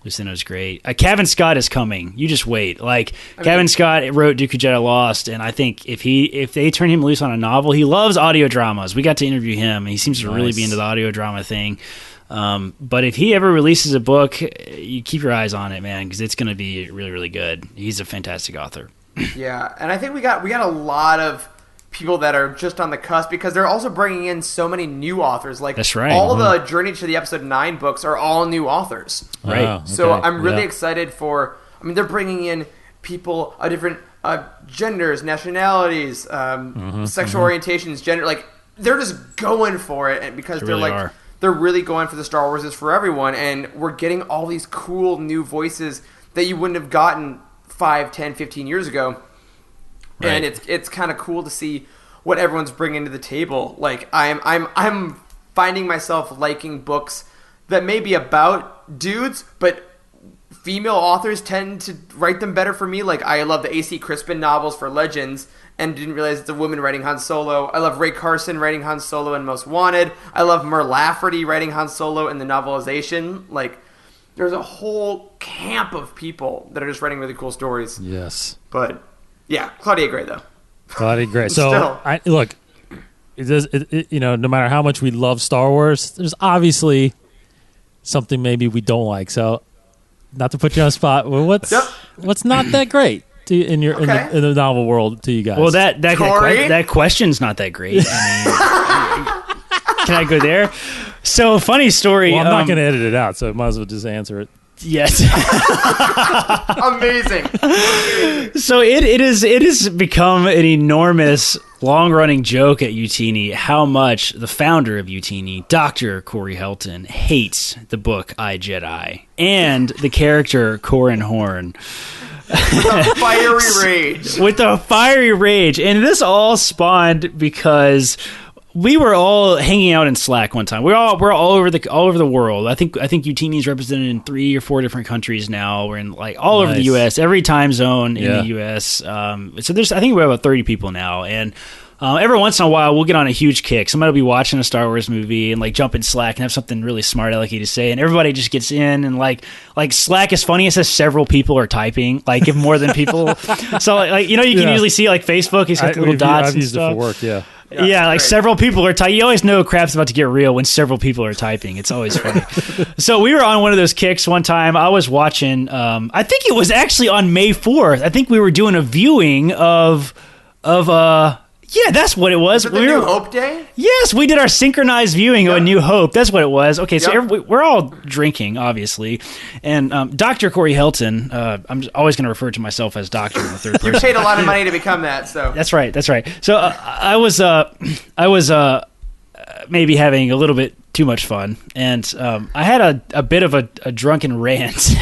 S2: Luceno's great. Kevin Scott is coming. You just wait. Kevin Scott wrote Dooku Jedi Lost, and I think if they turn him loose on a novel, he loves audio dramas. We got to interview him, and he seems to really be into the audio drama thing. But if he ever releases a book, you keep your eyes on it, man, because it's going to be really, really good. He's a fantastic author.
S3: Yeah, and I think we got a lot of people that are just on the cusp because they're also bringing in so many new authors. Like,
S2: that's right.
S3: All the Journey to the Episode 9 books are all new authers.
S2: Right.
S1: Okay.
S3: So I'm really excited for. I mean, they're bringing in people of different genders, nationalities, sexual orientations, gender. Like, they're just going for it, and because they're really going for the Star Wars is for everyone, and we're getting all these cool new voices that you wouldn't have gotten 5, 10, 15 years ago. Right. And it's kind of cool to see what everyone's bringing to the table. Like, I'm finding myself liking books that may be about dudes, but female authors tend to write them better for me. Like, I love the A.C. Crispin novels for Legends, and didn't realize it's a woman writing Han Solo. I love Ray Carson writing Han Solo in Most Wanted. I love Mur Lafferty writing Han Solo in the novelization. Like, there's a whole camp of people that are just writing really cool stories.
S1: Yes.
S3: But, yeah, Claudia Gray, though.
S1: Claudia Gray. So, look, no matter how much we love Star Wars, there's obviously something maybe we don't like. So, not to put you on the spot, well, what's not that great in the novel world to you guys?
S2: Well, that question's not that great. I mean, can I go there? So, funny story.
S1: Well, I'm not going to edit it out, so I might as well just answer it.
S2: Yes.
S3: Amazing.
S2: So it has become an enormous, long-running joke at Youtini how much the founder of Youtini, Dr. Corey Helton, hates the book I, Jedi and the character Corran Horn.
S3: With a fiery rage.
S2: With a fiery rage. And this all spawned because we were all hanging out in Slack one time. We're all over the world. I think Youtini is represented in 3 or 4 different countries now. We're in like all over the U.S., every time zone in the U.S. So I think we have about 30 people now, and every once in a while we'll get on a huge kick. Somebody will be watching a Star Wars movie and like jump in Slack and have something really smart alecky to say, and everybody just gets in, and like Slack is funny. It says several people are typing, like if more than people. So like you can usually see like Facebook, it's got the little dots.
S1: I've used it for work.
S2: Yeah, like several people are typing. You always know crap's about to get real when several people are typing. It's always funny. So we were on one of those kicks one time. I was watching, I think it was actually on May 4th. I think we were doing a viewing of yeah, that's what it was.
S3: Was it the New Hope Day?
S2: Yes, we did our synchronized viewing of A New Hope. That's what it was. Okay, so we're all drinking, obviously. And Dr. Corey Helton, I'm always going to refer to myself as Doctor in the third person.
S3: You paid a lot of money to become that, so.
S2: That's right. So I was maybe having a little bit too much fun, and I had a bit of a drunken rant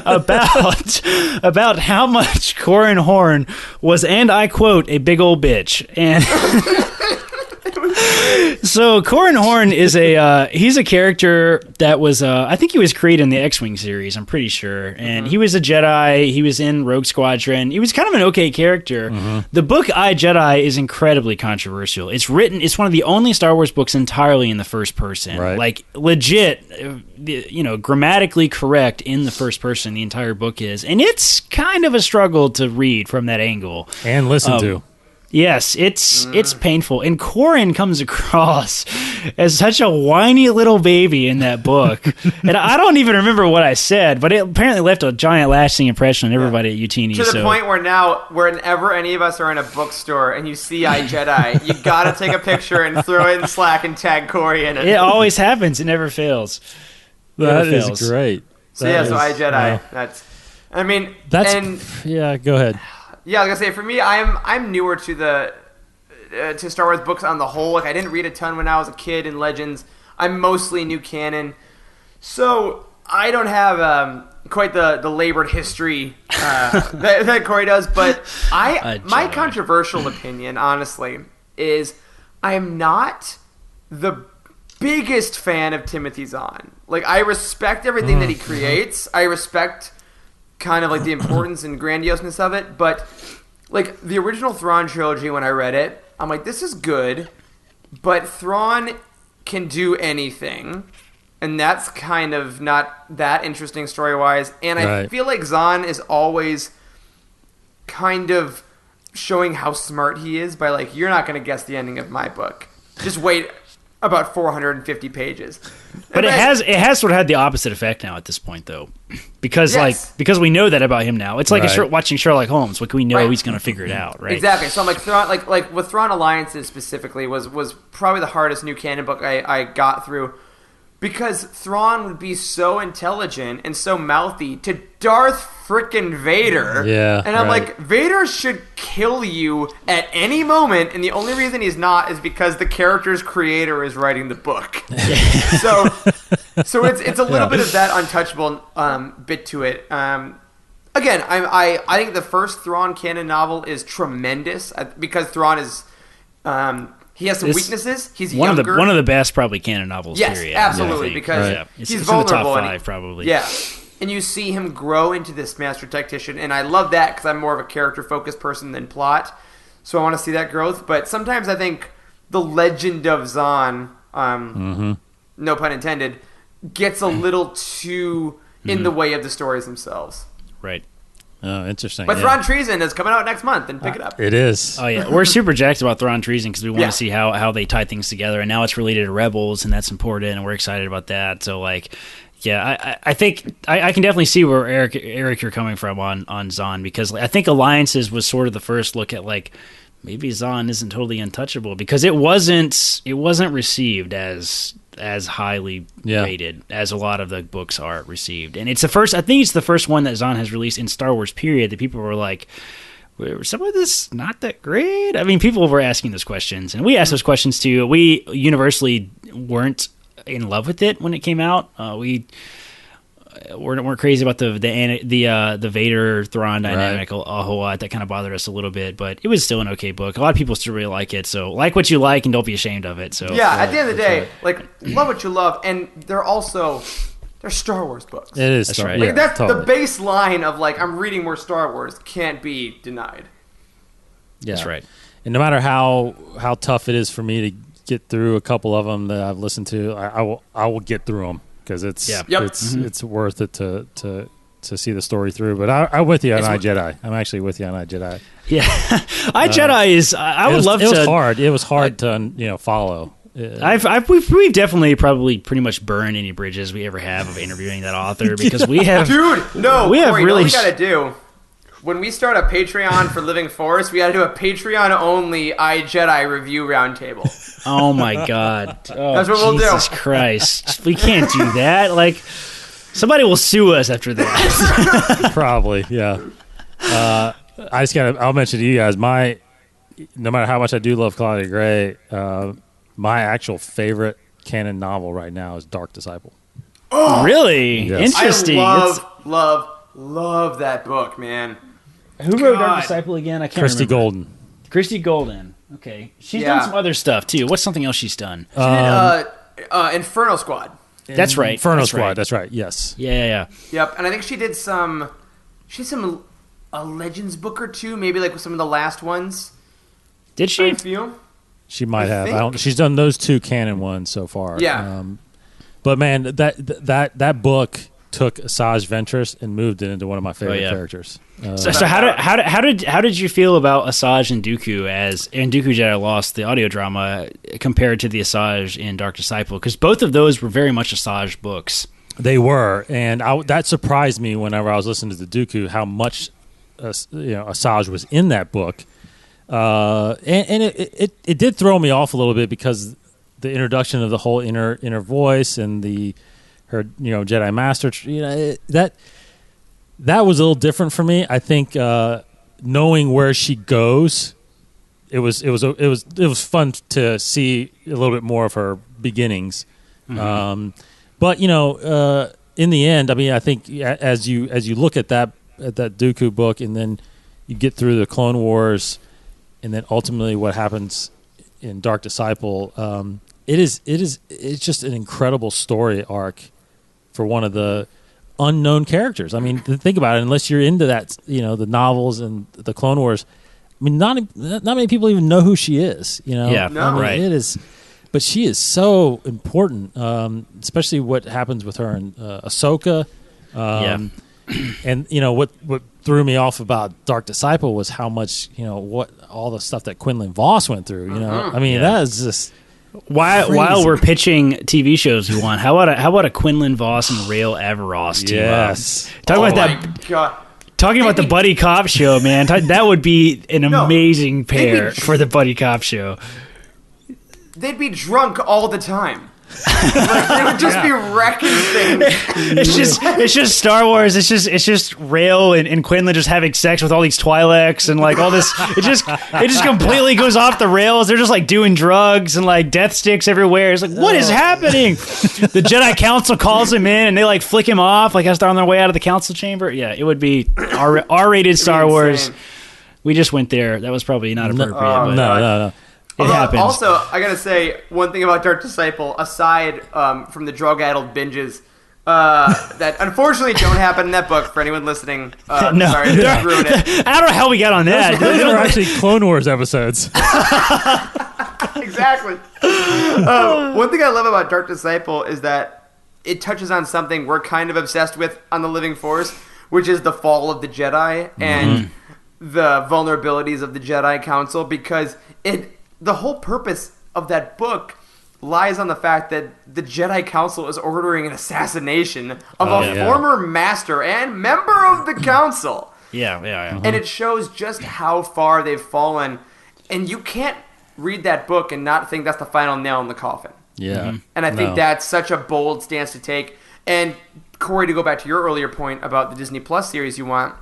S2: about how much Corin Horn was, and I quote, a big old bitch. And so Corin Horn is he's a character that was I think he was created in the X-Wing series, I'm pretty sure, and he was a Jedi. He was in Rogue Squadron. He was kind of an okay character. The book I, Jedi is incredibly controversial. It's one of the only Star Wars books entirely in the first person, like legit, grammatically correct in the first person. The entire book is, and it's kind of a struggle to read from that angle
S1: and listen to.
S2: Yes, it's painful. And Corin comes across as such a whiny little baby in that book. And I don't even remember what I said, but it apparently left a giant lasting impression on everybody at Youtini.
S3: To the point where now, whenever any of us are in a bookstore and you see I, Jedi, you got to take a picture and throw it in Slack and tag Corey in it.
S2: It always happens. It never fails.
S1: That is great.
S3: So so I, Jedi.
S1: Go ahead.
S3: Yeah, like I say, for me, I'm newer to to Star Wars books on the whole. Like I didn't read a ton when I was a kid in Legends. I'm mostly new canon, so I don't have quite the labored history that Corey does. But my controversial opinion, honestly, is I am not the biggest fan of Timothy Zahn. Like I respect everything that he creates. I respect kind of like the importance and grandioseness of it, but like the original Thrawn trilogy, when I read it, I'm like, this is good, but Thrawn can do anything, and that's kind of not that interesting story-wise, and I feel like Zahn is always kind of showing how smart he is by like, you're not going to guess the ending of my book. Just wait about 450 pages.
S2: But it has sort of had the opposite effect now at this point, though, because because we know that about him now. It's like watching Sherlock Holmes. Like we know he's going to figure it out, right?
S3: Exactly. So I'm like Thrawn, like with Thrawn Alliances specifically was probably the hardest new canon book I got through, because Thrawn would be so intelligent and so mouthy to Darth frickin' Vader.
S1: Yeah.
S3: And I'm like, Vader should kill you at any moment, and the only reason he's not is because the character's creator is writing the book. so it's a little bit of that untouchable bit to it. Again, I think the first Thrawn canon novel is tremendous because Thrawn is he has some weaknesses. He's younger.
S2: One of the best probably canon novels.
S3: Yes,
S2: period.
S3: absolutely, because he's vulnerable.
S2: In the top 5 probably.
S3: Yeah, and you see him grow into this master tactician, and I love that because I'm more of a character-focused person than plot, so I want to see that growth. But sometimes I think the Legend of Zahn, no pun intended, gets a little too in the way of the stories themselves.
S2: Right.
S1: Oh, interesting.
S3: But Thrawn Treason is coming out next month, and pick it up.
S1: It is.
S2: Oh, yeah. We're super jacked about Thrawn Treason because we want to see how they tie things together, and now it's related to Rebels, and that's important, and we're excited about that. So, like, yeah, I think I can definitely see where Eric you're coming from on Zahn, because I think Alliances was sort of the first look at, like, maybe Zahn isn't totally untouchable, because it wasn't received as highly rated as a lot of the books are received. And it's the first, I think it's the first one that Zahn has released in Star Wars period that people were like, were some of this not that great? I mean, people were asking those questions, and we asked those questions too. We universally weren't in love with it when it came out. weren't crazy about the Vader Thrawn dynamic a whole lot. That kind of bothered us a little bit, but it was still an okay book. A lot of people still really like it. So like what you like and don't be ashamed of it. So
S3: yeah, at the end of the day, like love what you love, and they're Star Wars books.
S1: It is.
S2: That's right.
S3: Like,
S1: Yeah,
S3: that's
S1: totally.
S3: the baseline of like I'm reading more Star Wars can't be denied.
S1: Yeah.
S2: That's right.
S1: And no matter how tough it is for me to get through a couple of them that I've listened to, I will get through them because it's worth it to see the story through. But I'm with you on iJedi. I'm actually with you on iJedi.
S2: Yeah, iJedi is. I would love to.
S1: It was hard. It was hard to follow.
S2: We've definitely probably pretty much burned any bridges we ever have of interviewing that author because we have.
S3: Dude, no,
S2: we have
S3: Corey,
S2: really.
S3: What we gotta do when we start a Patreon for Living Forest, we gotta do a Patreon only iJedi review roundtable.
S2: Oh my God! Oh,
S3: that's what we'll do.
S2: Jesus Christ, we can't do that. Like, somebody will sue us after that.
S1: Probably, yeah. I'll mention to you guys, no matter how much I do love Claudia Gray, my actual favorite canon novel right now is Dark Disciple.
S2: Oh, really?
S1: Yes.
S2: Interesting.
S3: Love that book, man.
S2: Who wrote Dark Disciple again? I can't
S1: Christy
S2: remember.
S1: Golden.
S2: Christy Golden. Okay. She's done some other stuff, too. What's something else she's done?
S3: She did Inferno Squad.
S2: That's right.
S1: Inferno Squad. That's right. Yes.
S2: Yeah.
S3: Yep, and I think she did a Legends book or two, maybe like with some of the last ones.
S2: Did she?
S3: A few.
S1: She might have. She's done those two canon ones so far.
S3: Yeah.
S1: But man, that book took Asajj Ventress and moved it into one of my favorite characters.
S2: So how did you feel about Asajj and Dooku as in Dooku Jedi Lost, the audio drama, compared to the Asajj in Dark Disciple? Because both of those were very much Asajj books.
S1: They were, and that surprised me whenever I was listening to the Dooku how much Asajj was in that book, and it did throw me off a little bit because the introduction of the whole inner voice and her Jedi Master, that was a little different for me. I think knowing where she goes, it was fun to see a little bit more of her beginnings. Mm-hmm. But in the end, I mean, I think as you look at that Dooku book, and then you get through the Clone Wars, and then ultimately what happens in Dark Disciple, it's just an incredible story arc for one of the unknown characters. I mean, think about it. Unless you're into that, the novels and the Clone Wars, I mean, not many people even know who she is.
S2: Yeah,
S3: no.
S1: I mean,
S2: right.
S1: It is. But she is so important, especially what happens with her and Ahsoka. And what threw me off about Dark Disciple was how much what all the stuff that Quinlan Voss went through. I mean, that is just
S2: while we're pitching TV shows we want. How about a Quinlan Voss and Rael Averross team up? Talking about that.
S3: God.
S2: Talking about the buddy cop show, man. That would be an amazing pair for the buddy cop show.
S3: They'd be drunk all the time. They would just be wrecking things.
S2: It's just Star Wars. It's just Rael and Quinlan just having sex with all these Twi'leks and like all this. It just completely goes off the rails. They're just like doing drugs and like death sticks everywhere. It's like, what is happening? The Jedi Council calls him in and they like flick him off like as they're on their way out of the council chamber. Yeah, it would be R-rated Star Wars. We just went there. That was probably not appropriate. But
S1: No.
S2: It happens.
S3: Also, I gotta say one thing about Dark Disciple, aside from the drug-addled binges that unfortunately don't happen in that book. For anyone listening,
S2: no,
S3: sorry to ruin it.
S2: I don't know how we got on that.
S1: Those are actually Clone Wars episodes.
S3: Exactly. One thing I love about Dark Disciple is that it touches on something we're kind of obsessed with on the Living Force, which is the fall of the Jedi and the vulnerabilities of the Jedi Council, because the whole purpose of that book lies on the fact that the Jedi Council is ordering an assassination of a former master and member of the Council.
S2: Yeah.
S3: And it shows just how far they've fallen. And you can't read that book and not think that's the final nail in the coffin.
S1: Yeah.
S3: And I think that's such a bold stance to take. And Corey, to go back to your earlier point about the Disney Plus series you want,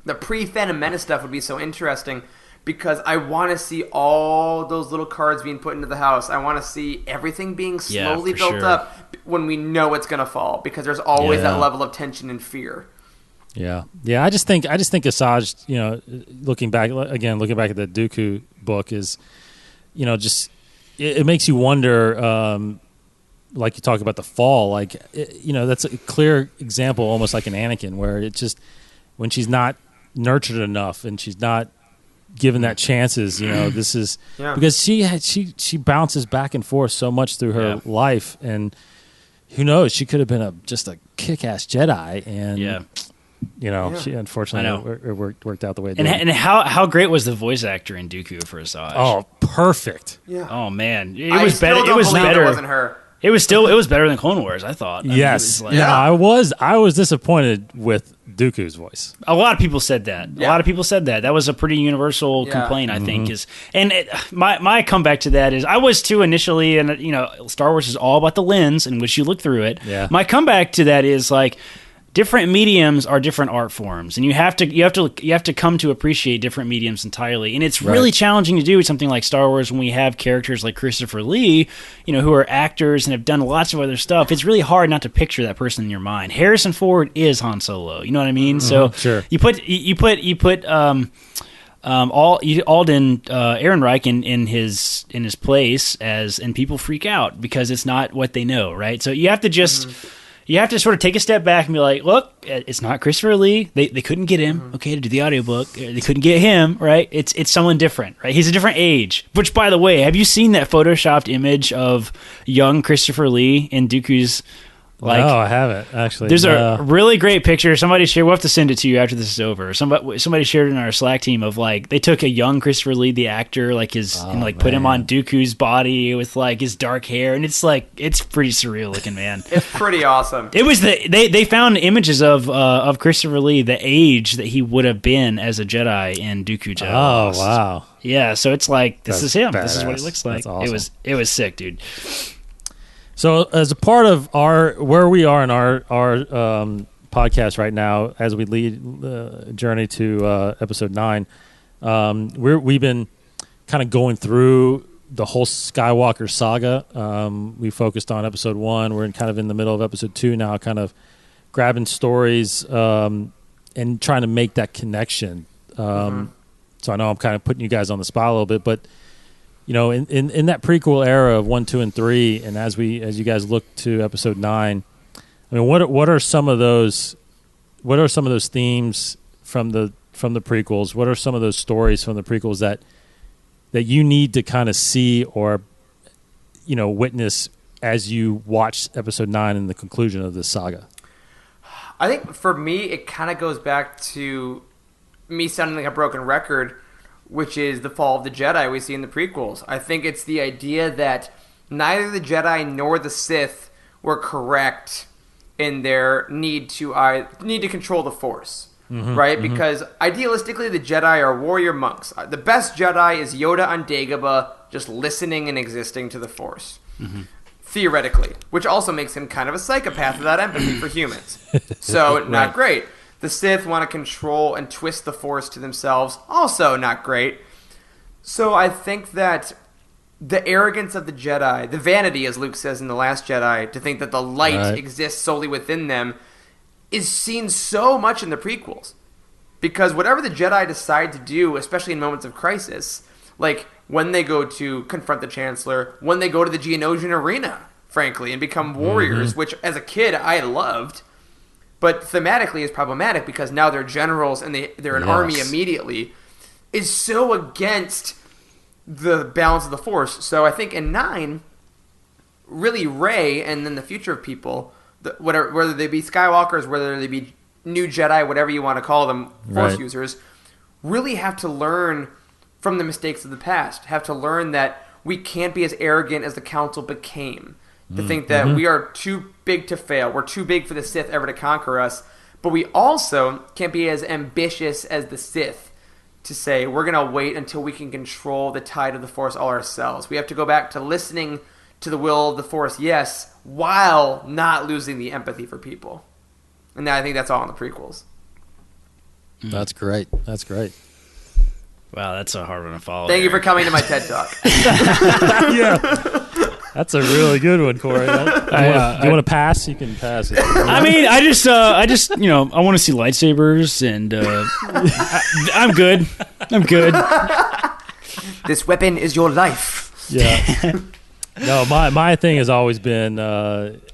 S3: the pre-Phantom Menace stuff would be so interesting because I want to see all those little cards being put into the house. I want to see everything being slowly built up when we know it's going to fall, because there's always that level of tension and fear.
S1: Yeah. I just think Asajj, looking back at the Dooku book is, just it makes you wonder. Like you talk about the fall, like that's a clear example, almost like an Anakin, where it just when she's not nurtured enough and she's not given that chances, this is because she bounces back and forth so much through her life, and who knows, she could have been just a kick-ass Jedi, and she unfortunately it worked out the way it did.
S2: And how great was the voice actor in Dooku for Asajj?
S1: Oh, perfect.
S3: Yeah.
S2: Oh man, it was better. It was better.
S3: It wasn't her.
S2: It was better than Clone Wars, I thought.
S1: Yes. I was disappointed with Dooku's voice.
S2: A lot of people said that.
S3: Yeah.
S2: A lot of people said that. That was a pretty universal complaint, I think. My comeback to that is I was too initially, and Star Wars is all about the lens in which you look through it.
S1: Yeah.
S2: My comeback to that is like, different mediums are different art forms, and you have to come to appreciate different mediums entirely. And it's really challenging to do with something like Star Wars when we have characters like Christopher Lee, who are actors and have done lots of other stuff. It's really hard not to picture that person in your mind. Harrison Ford is Han Solo. You know what I mean? So
S1: sure.
S2: you put Alden Ehrenreich in his place and people freak out because it's not what they know, right? So you have to just. You have to sort of take a step back and be like, look, it's not Christopher Lee. They couldn't get him, to do the audiobook. They couldn't get him, right? It's someone different, right? He's a different age. Which, by the way, have you seen that photoshopped image of young Christopher Lee in Dooku's?
S1: No, I haven't, actually.
S2: There's a really great picture. Somebody shared. We'll have to send it to you after this is over. Somebody shared in our Slack team of like they took a young Christopher Lee, the actor, put him on Dooku's body with like his dark hair, and it's pretty surreal looking, man.
S3: It's pretty awesome.
S2: It was they found images of Christopher Lee, the age that he would have been as a Jedi in Dooku Jedi.
S1: Oh wow!
S2: Yeah, so it's like this is him.
S1: Badass.
S2: This is what he looks like.
S1: That's awesome.
S2: It was sick, dude.
S1: So, as a part of where we are in our podcast right now, as we lead the journey to episode 9, we've been kind of going through the whole Skywalker saga. We focused on episode 1. We're in the middle of episode 2 now, kind of grabbing stories and trying to make that connection. So I know I'm kind of putting you guys on the spot a little bit, but. In that prequel era of 1, 2, and 3, and as you guys look to episode 9, I mean, what are some of those themes from the prequels? What are some of those stories from the prequels that you need to kind of see or witness as you watch episode 9 and the conclusion of this saga?
S3: I think for me, it kind of goes back to me sounding like a broken record, which is the fall of the Jedi we see in the prequels. I think it's the idea that neither the Jedi nor the Sith were correct in their need to control the Force, right? Because idealistically, the Jedi are warrior monks. The best Jedi is Yoda on Dagobah, just listening and existing to the Force, theoretically, which also makes him kind of a psychopath without empathy for humans. So, not great. The Sith want to control and twist the Force to themselves. Also not great. So I think that the arrogance of the Jedi, the vanity, as Luke says in The Last Jedi, to think that the light exists solely within them, is seen so much in the prequels. Because whatever the Jedi decide to do, especially in moments of crisis, like when they go to confront the Chancellor, when they go to the Geonosian arena, frankly, and become warriors, which as a kid I loved, but thematically is problematic because now they're generals and they're an army immediately, is so against the balance of the Force. So I think in 9, really Rey and then the future of people, whether they be Skywalkers, whether they be new Jedi, whatever you want to call them, Force users, really have to learn from the mistakes of the past, have to learn that we can't be as arrogant as the Council became. To think that we are too big to fail. We're too big for the Sith ever to conquer us. But we also can't be as ambitious as the Sith to say we're going to wait until we can control the tide of the Force all ourselves. We have to go back to listening to the will of the Force, yes, while not losing the empathy for people. And I think that's all in the prequels.
S1: That's great. That's great.
S2: Wow, that's a hard one to follow.
S3: Thank you for coming to my TED Talk.
S1: Yeah. That's a really good one, Corey. Do you want to pass? You can pass it.
S4: I mean, I just, I want to see lightsabers, and I'm good. I'm good.
S3: This weapon is your life.
S1: Yeah. No, my thing has always been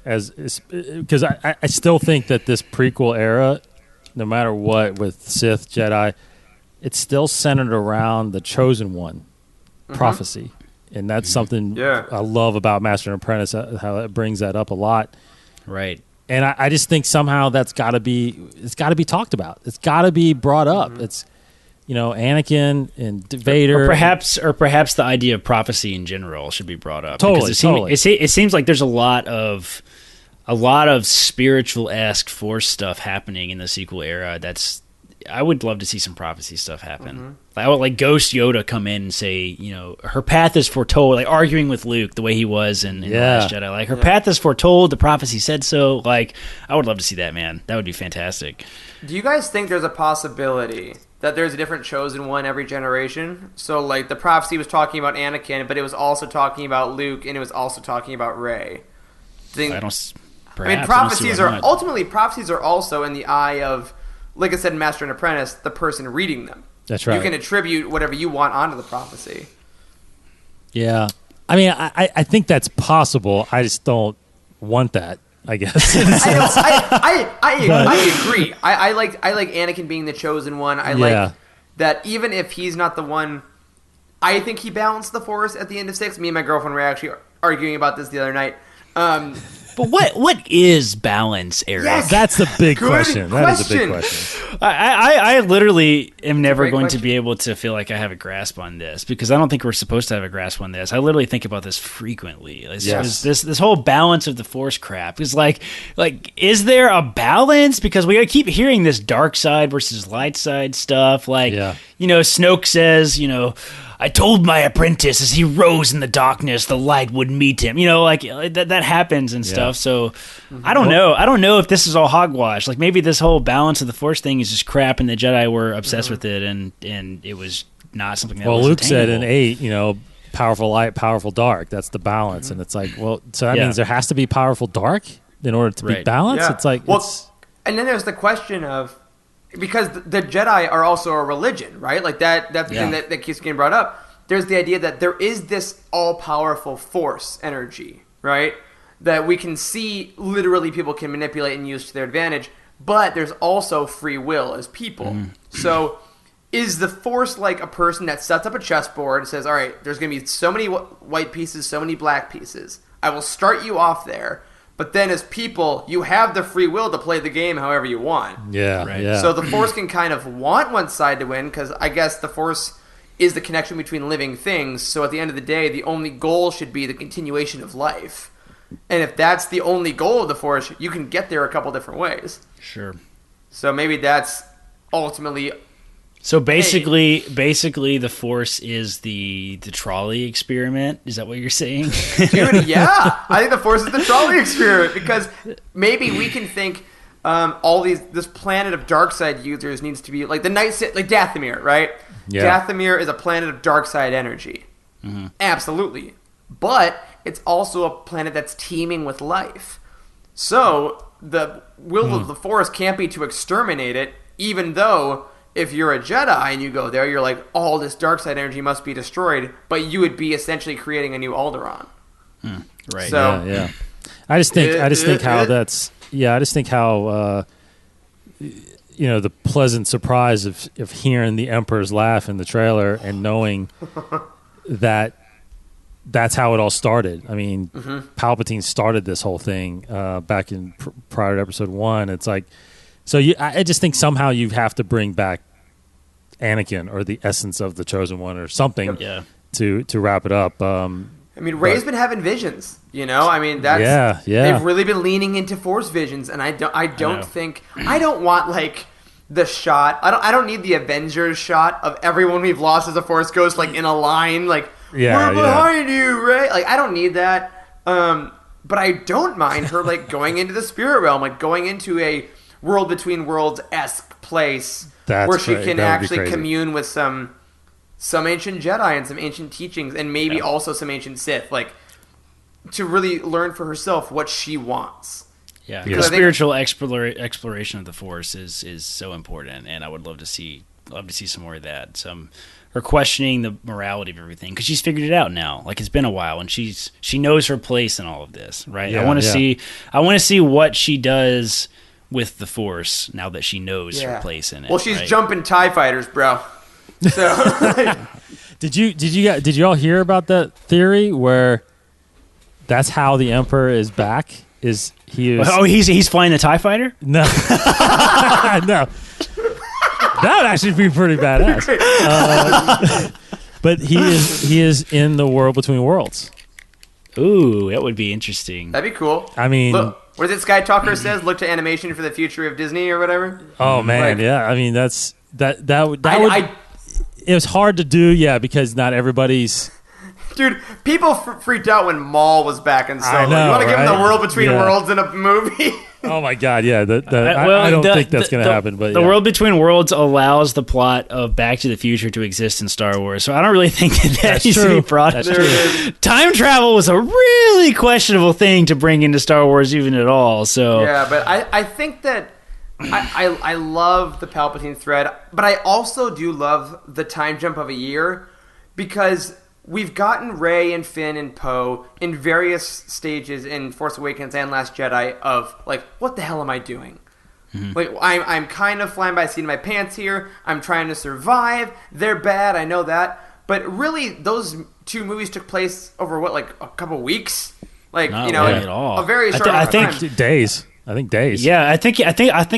S1: because I still think that this prequel era, no matter what with Sith, Jedi, it's still centered around the Chosen One prophecy. And that's something I love about Master and Apprentice, how it brings that up a lot.
S2: Right.
S1: And I just think somehow it's got to be talked about. It's got to be brought up. It's, Anakin and Vader.
S2: Or perhaps the idea of prophecy in general should be brought up.
S1: Totally.
S2: It seems like there's a lot of spiritual-esque Force stuff happening in the sequel era. I would love to see some prophecy stuff happen. I would like Ghost Yoda come in and say, her path is foretold, like arguing with Luke the way he was in The Last Jedi. Like, her path is foretold, the prophecy said so. Like, I would love to see that, man. That would be fantastic.
S3: Do you guys think there's a possibility that there's a different Chosen One every generation? So, like, the prophecy was talking about Anakin, but it was also talking about Luke, and it was also talking about Rey. Prophecies are also in the eye of, like I said in Master and Apprentice, the person reading them.
S1: That's right.
S3: You can attribute whatever you want onto the prophecy.
S1: Yeah. I mean, I think that's possible. I just don't want that, I guess.
S3: I agree. I like Anakin being the chosen one. I like that even if he's not the one, I think he balanced the Force at the end of 6. Me and my girlfriend were actually arguing about this the other night.
S2: But what is balance, Eric?
S3: Yes.
S1: That's the big question. That is a big question.
S2: I literally am never going to be able to feel like I have a grasp on this, because I don't think we're supposed to have a grasp on this. I literally think about this frequently. This whole balance of the Force crap is like, is there a balance? Because we keep hearing this dark side versus light side stuff. Like, Snoke says, I told my apprentice as he rose in the darkness, the light would meet him. That happens and stuff. So I don't know. I don't know if this is all hogwash. Like, maybe this whole balance of the Force thing is just crap, and the Jedi were obsessed with it, and it was not something that was
S1: Luke said
S2: attainable.
S1: in 8, powerful light, powerful dark. That's the balance. And it's like, so that means there has to be powerful dark in order to be balanced?
S3: Yeah.
S1: It's like,
S3: and then there's the question of, because the Jedi are also a religion, right? Like that's the thing that keeps getting brought up. There's the idea that there is this all-powerful Force energy, right? That we can see literally people can manipulate and use to their advantage, but there's also free will as people. So is the Force like a person that sets up a chessboard and says, all right, there's going to be so many white pieces, so many black pieces. I will start you off there. But then as people, you have the free will to play the game however you want.
S1: Yeah, right. Yeah.
S3: So the Force can kind of want one side to win, because I guess the Force is the connection between living things. So at the end of the day, the only goal should be the continuation of life. And if that's the only goal of the Force, you can get there a couple different ways.
S2: Sure. So
S3: maybe that's ultimately...
S2: So basically, the Force is the trolley experiment. Is that what you're saying?
S3: Dude, yeah. I think the Force is the trolley experiment, because maybe we can think this planet of dark side users needs to be like the Night City, like Dathomir, right? Yeah. Dathomir is a planet of dark side energy. Mm-hmm. Absolutely. But it's also a planet that's teeming with life. So the will of the Force can't be to exterminate it, even though if you're a Jedi and you go there, you're like, all this dark side energy must be destroyed, but you would be essentially creating a new Alderaan.
S2: Right.
S3: So,
S1: yeah. I just think how the pleasant surprise of hearing the Emperor's laugh in the trailer and knowing that that's how it all started. I mean, Palpatine started this whole thing back in prior to Episode 1. It's like, I just think somehow you have to bring back Anakin or the essence of the Chosen One or something to wrap it up.
S3: Rey's been having visions, that's they've really been leaning into Force visions, and I don't think I don't want like the shot. I don't need the Avengers shot of everyone we've lost as a Force ghost like in a line like we're behind you, Rey. Like I don't need that. But I don't mind her like going into the spirit realm, like going into a world between worlds-esque place where she can actually commune with some some ancient Jedi and some ancient teachings, and maybe also some ancient Sith, like to really learn for herself what she wants.
S2: Yeah, the spiritual exploration of the Force is so important, and I would love to see some more of that. Her questioning the morality of everything, because she's figured it out now. Like, it's been a while, and she knows her place in all of this, right?
S1: Yeah,
S2: I want to see what she does with the Force now that she knows her place in it.
S3: Well, she's jumping TIE fighters, bro. So
S1: did you all hear about that theory where that's how the Emperor is back? He's
S2: flying the TIE fighter?
S1: No. No. That would actually be pretty badass. But he is in the world between worlds.
S2: Ooh, that would be interesting.
S3: That'd be cool.
S1: I mean,
S3: look, what is it Sky Talker says? Look to animation for the future of Disney or whatever.
S1: Oh man, yeah. I mean, that would. It was hard to do, because not everybody's.
S3: Dude, people freaked out when Maul was back in Solo.
S1: I know,
S3: you want to give him the world between
S1: Yeah.
S3: worlds in a movie?
S1: Oh my god, yeah. I don't think that's going to happen. But
S2: the world between worlds allows the plot of Back to the Future to exist in Star Wars, so I don't really think that needs to be brought.
S1: That's true.
S2: Time travel was a really questionable thing to bring into Star Wars, even at all. So
S3: yeah, but I think that I love the Palpatine thread, but I also do love the time jump of a year because we've gotten Rey and Finn and Poe in various stages in Force Awakens and Last Jedi of, like, what the hell am I doing? Mm-hmm. Like, I'm kind of flying by the seat of my pants here. I'm trying to survive. They're bad. I know that. But really, those two movies took place over, like a couple weeks? Like,
S2: not really at all.
S3: A very short amount of time.
S1: I think days.
S2: Yeah, I think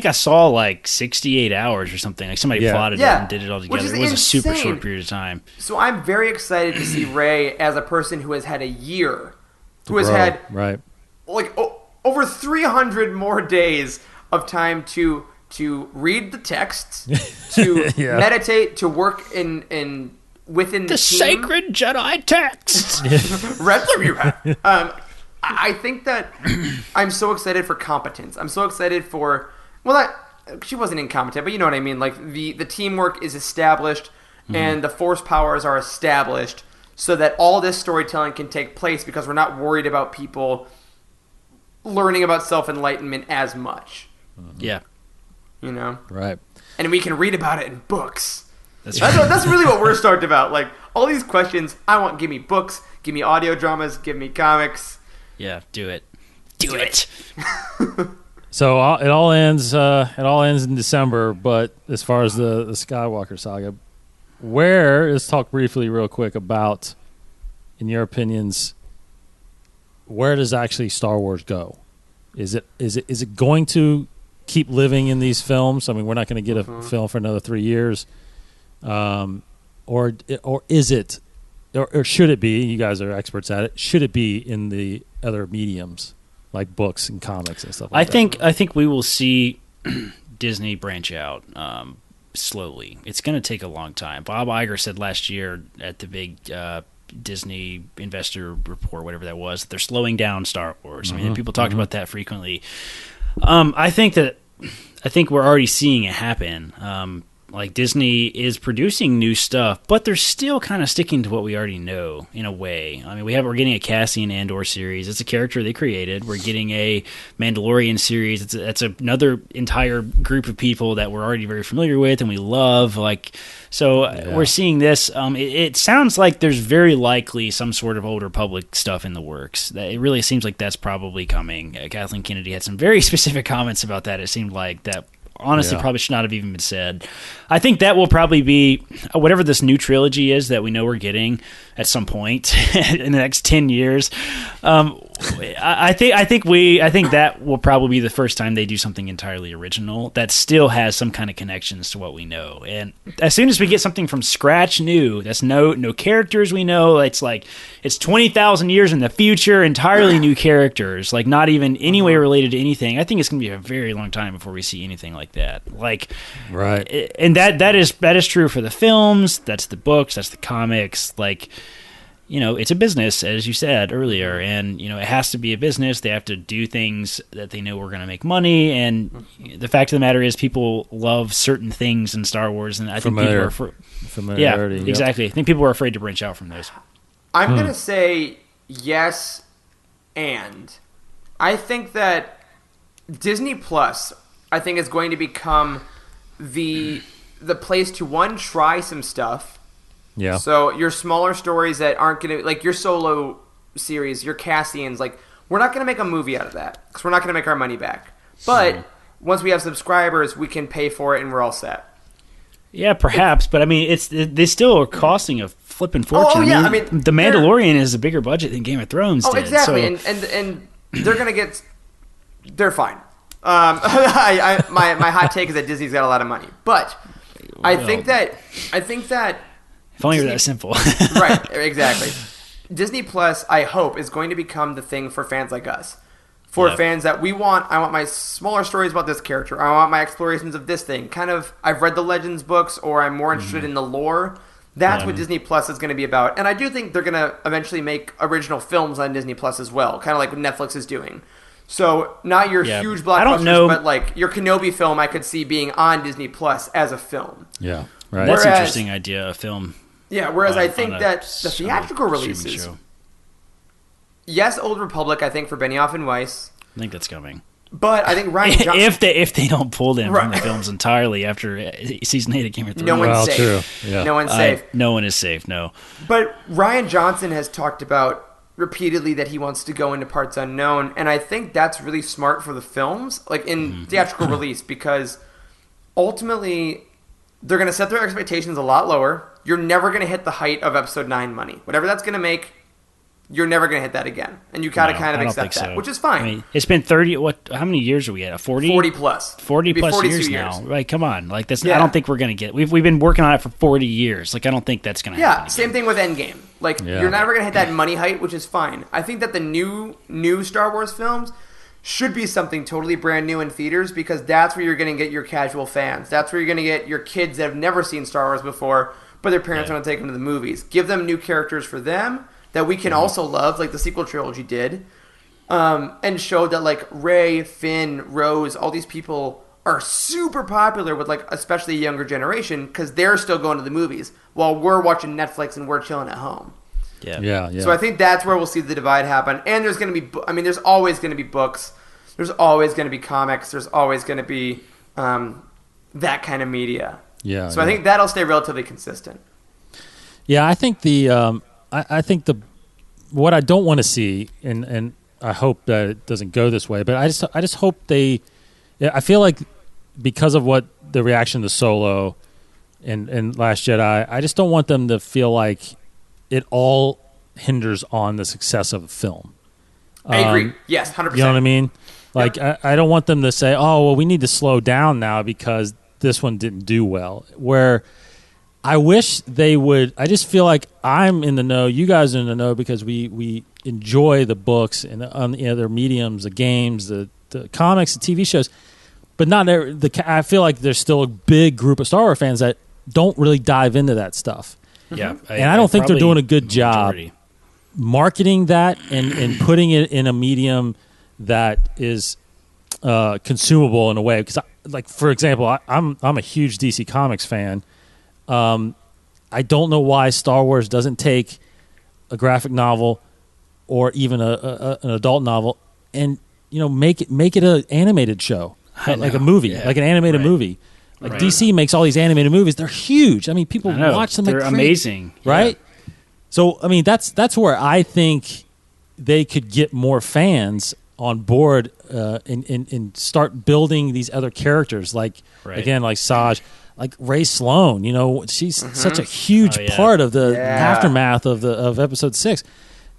S2: I saw like 68 hours or something. Like somebody plotted it and did it all together. It was a super short period of time.
S3: So I'm very excited to see Rey as a person who has had a year, who has had like over 300 more days of time to read the texts, to meditate, to work within the
S2: sacred Jedi texts.
S3: I think that I'm so excited for competence. I'm so excited for she wasn't incompetent, but you know what I mean. Like the teamwork is established and the Force powers are established, so that all this storytelling can take place because we're not worried about people learning about self-enlightenment as much.
S2: Yeah,
S3: you know,
S1: right?
S3: And we can read about it in books. That's really what we're starting about. Like all these questions, give me books, give me audio dramas, give me comics.
S2: Yeah, do it. Do it.
S1: So it all ends in December. But as far as the Skywalker saga, let's talk briefly, real quick, about, in your opinions, where does actually Star Wars go? Is it going to keep living in these films? I mean, we're not going to get a film for another 3 years, or is it? Or should it be? You guys are experts at it. Should it be in the other mediums like books and comics and stuff like that?
S2: I think we will see Disney branch out slowly. It's going to take a long time. Bob Iger said last year at the big Disney investor report, whatever that was, that they're slowing down Star Wars. I mean, people talked about that frequently. I think we're already seeing it happen. Like Disney is producing new stuff, but they're still kind of sticking to what we already know in a way. I mean, we're getting a Cassian Andor series. It's a character they created. We're getting a Mandalorian series. It's another entire group of people that we're already very familiar with and we love. We're seeing this. It sounds like there's very likely some sort of Old Republic stuff in the works. It really seems like that's probably coming. Kathleen Kennedy had some very specific comments about that. It seemed like that. Honestly, probably should not have even been said. I think that will probably be whatever this new trilogy is that we know we're getting at some point in the next 10 years. I think that will probably be the first time they do something entirely original that still has some kind of connections to what we know. And as soon as we get something from scratch new, that's no characters we know, it's 20,000 years in the future, entirely new characters, like not even any way related to anything. I think it's going to be a very long time before we see anything like that. And that is true for the films, that's the books, that's the comics.
S4: it's a business, as you said earlier, and it has to be a business. They have to do things that they know are going to make money, and the fact of the matter is, people love certain things in Star Wars, and I think people are
S1: familiarity.
S4: Yeah, exactly. I think people are afraid to branch out from those.
S3: I'm gonna say yes, and I think that Disney Plus, I think, is going to become the place to try some stuff.
S1: Yeah.
S3: So your smaller stories that aren't going to, like your solo series, your Cassians, like we're not going to make a movie out of that because we're not going to make our money back. But once we have subscribers, we can pay for it and we're all set.
S4: Yeah, perhaps, but I mean, they still are costing a flipping fortune.
S3: Oh yeah,
S4: I mean, The Mandalorian is a bigger budget than Game of Thrones.
S3: Oh,
S4: did,
S3: exactly,
S4: so.
S3: and they're going to get, they're fine. My hot take is that Disney's got a lot of money, but I think that.
S4: If only it were that simple.
S3: Right, exactly. Disney Plus, I hope, is going to become the thing for fans like us. For fans that I want my smaller stories about this character. I want my explorations of this thing. Kind of, I've read the Legends books, or I'm more interested in the lore. That's what Disney Plus is going to be about. And I do think they're going to eventually make original films on Disney Plus as well, kind of like what Netflix is doing. So, not your huge blockbusters, but like your Kenobi film I could see being on Disney Plus as a film.
S1: Yeah, right.
S4: That's an interesting idea, a film.
S3: Yeah, whereas I think that the theatrical releases... Yes, Old Republic, I think, for Benioff and Weiss.
S4: I think that's coming.
S3: But I think Ryan Johnson...
S4: if they don't pull them from the films entirely after season 8 of Game of Thrones.
S3: No one's safe.
S1: True. Yeah.
S3: No one's safe.
S4: No one is safe, no.
S3: But Ryan Johnson has talked about repeatedly that he wants to go into parts unknown, and I think that's really smart for the films, like in theatrical release, because ultimately they're going to set their expectations a lot lower. You're never going to hit the height of Episode 9 money. Whatever that's going to make, you're never going to hit that again. And you got to kind of accept that, which is fine.
S4: I mean, it's been 30, how many years are we at? 40?
S3: 40 plus.
S4: 40 plus years now. Like, come on. Like, that's. I don't think we're going to get. We've been working on it for 40 years. Like, I don't think that's going to happen.
S3: Yeah, same thing with Endgame. Like, you're never going to hit that money height, which is fine. I think that the new Star Wars films should be something totally brand new in theaters, because that's where you're going to get your casual fans. That's where you're going to get your kids that have never seen Star Wars before, but their parents want to take them to the movies. Give them new characters for them that we can also love, like the sequel trilogy did, and show that like Rey, Finn, Rose, all these people are super popular with like especially a younger generation because they're still going to the movies while we're watching Netflix and we're chilling at home.
S1: Yeah.
S3: So I think that's where we'll see the divide happen. And there's going to be, there's always going to be books. There's always going to be comics. There's always going to be that kind of media.
S1: Yeah.
S3: So I think that'll stay relatively consistent.
S1: Yeah, I think I think what I don't want to see, and I hope that it doesn't go this way, but I just hope I feel like because of what the reaction to Solo and Last Jedi, I just don't want them to feel like it all hinders on the success of a film.
S3: I agree. Yes, 100%.
S1: You know what I mean? Like, I don't want them to say, oh, well, we need to slow down now because this one didn't do well. Where I wish they would. I just feel like I'm in the know. You guys are in the know because we enjoy the books and the other mediums, the games, the comics, the TV shows. But not I feel like there's still a big group of Star Wars fans that don't really dive into that stuff.
S4: Yeah,
S1: and I don't think they're doing a good job marketing that and putting it in a medium that is consumable in a way. Because, like, for example, I'm a huge DC Comics fan. I don't know why Star Wars doesn't take a graphic novel or even an adult novel and make it an animated show, like a movie, like an animated movie. Like DC makes all these animated movies; they're huge. I mean, people watch them.
S4: They're amazing,
S1: right? Yeah. So, I mean, that's where I think they could get more fans on board and start building these other characters, like again, like Saj. Like Ray Sloan, she's such a huge part of the aftermath of Episode 6.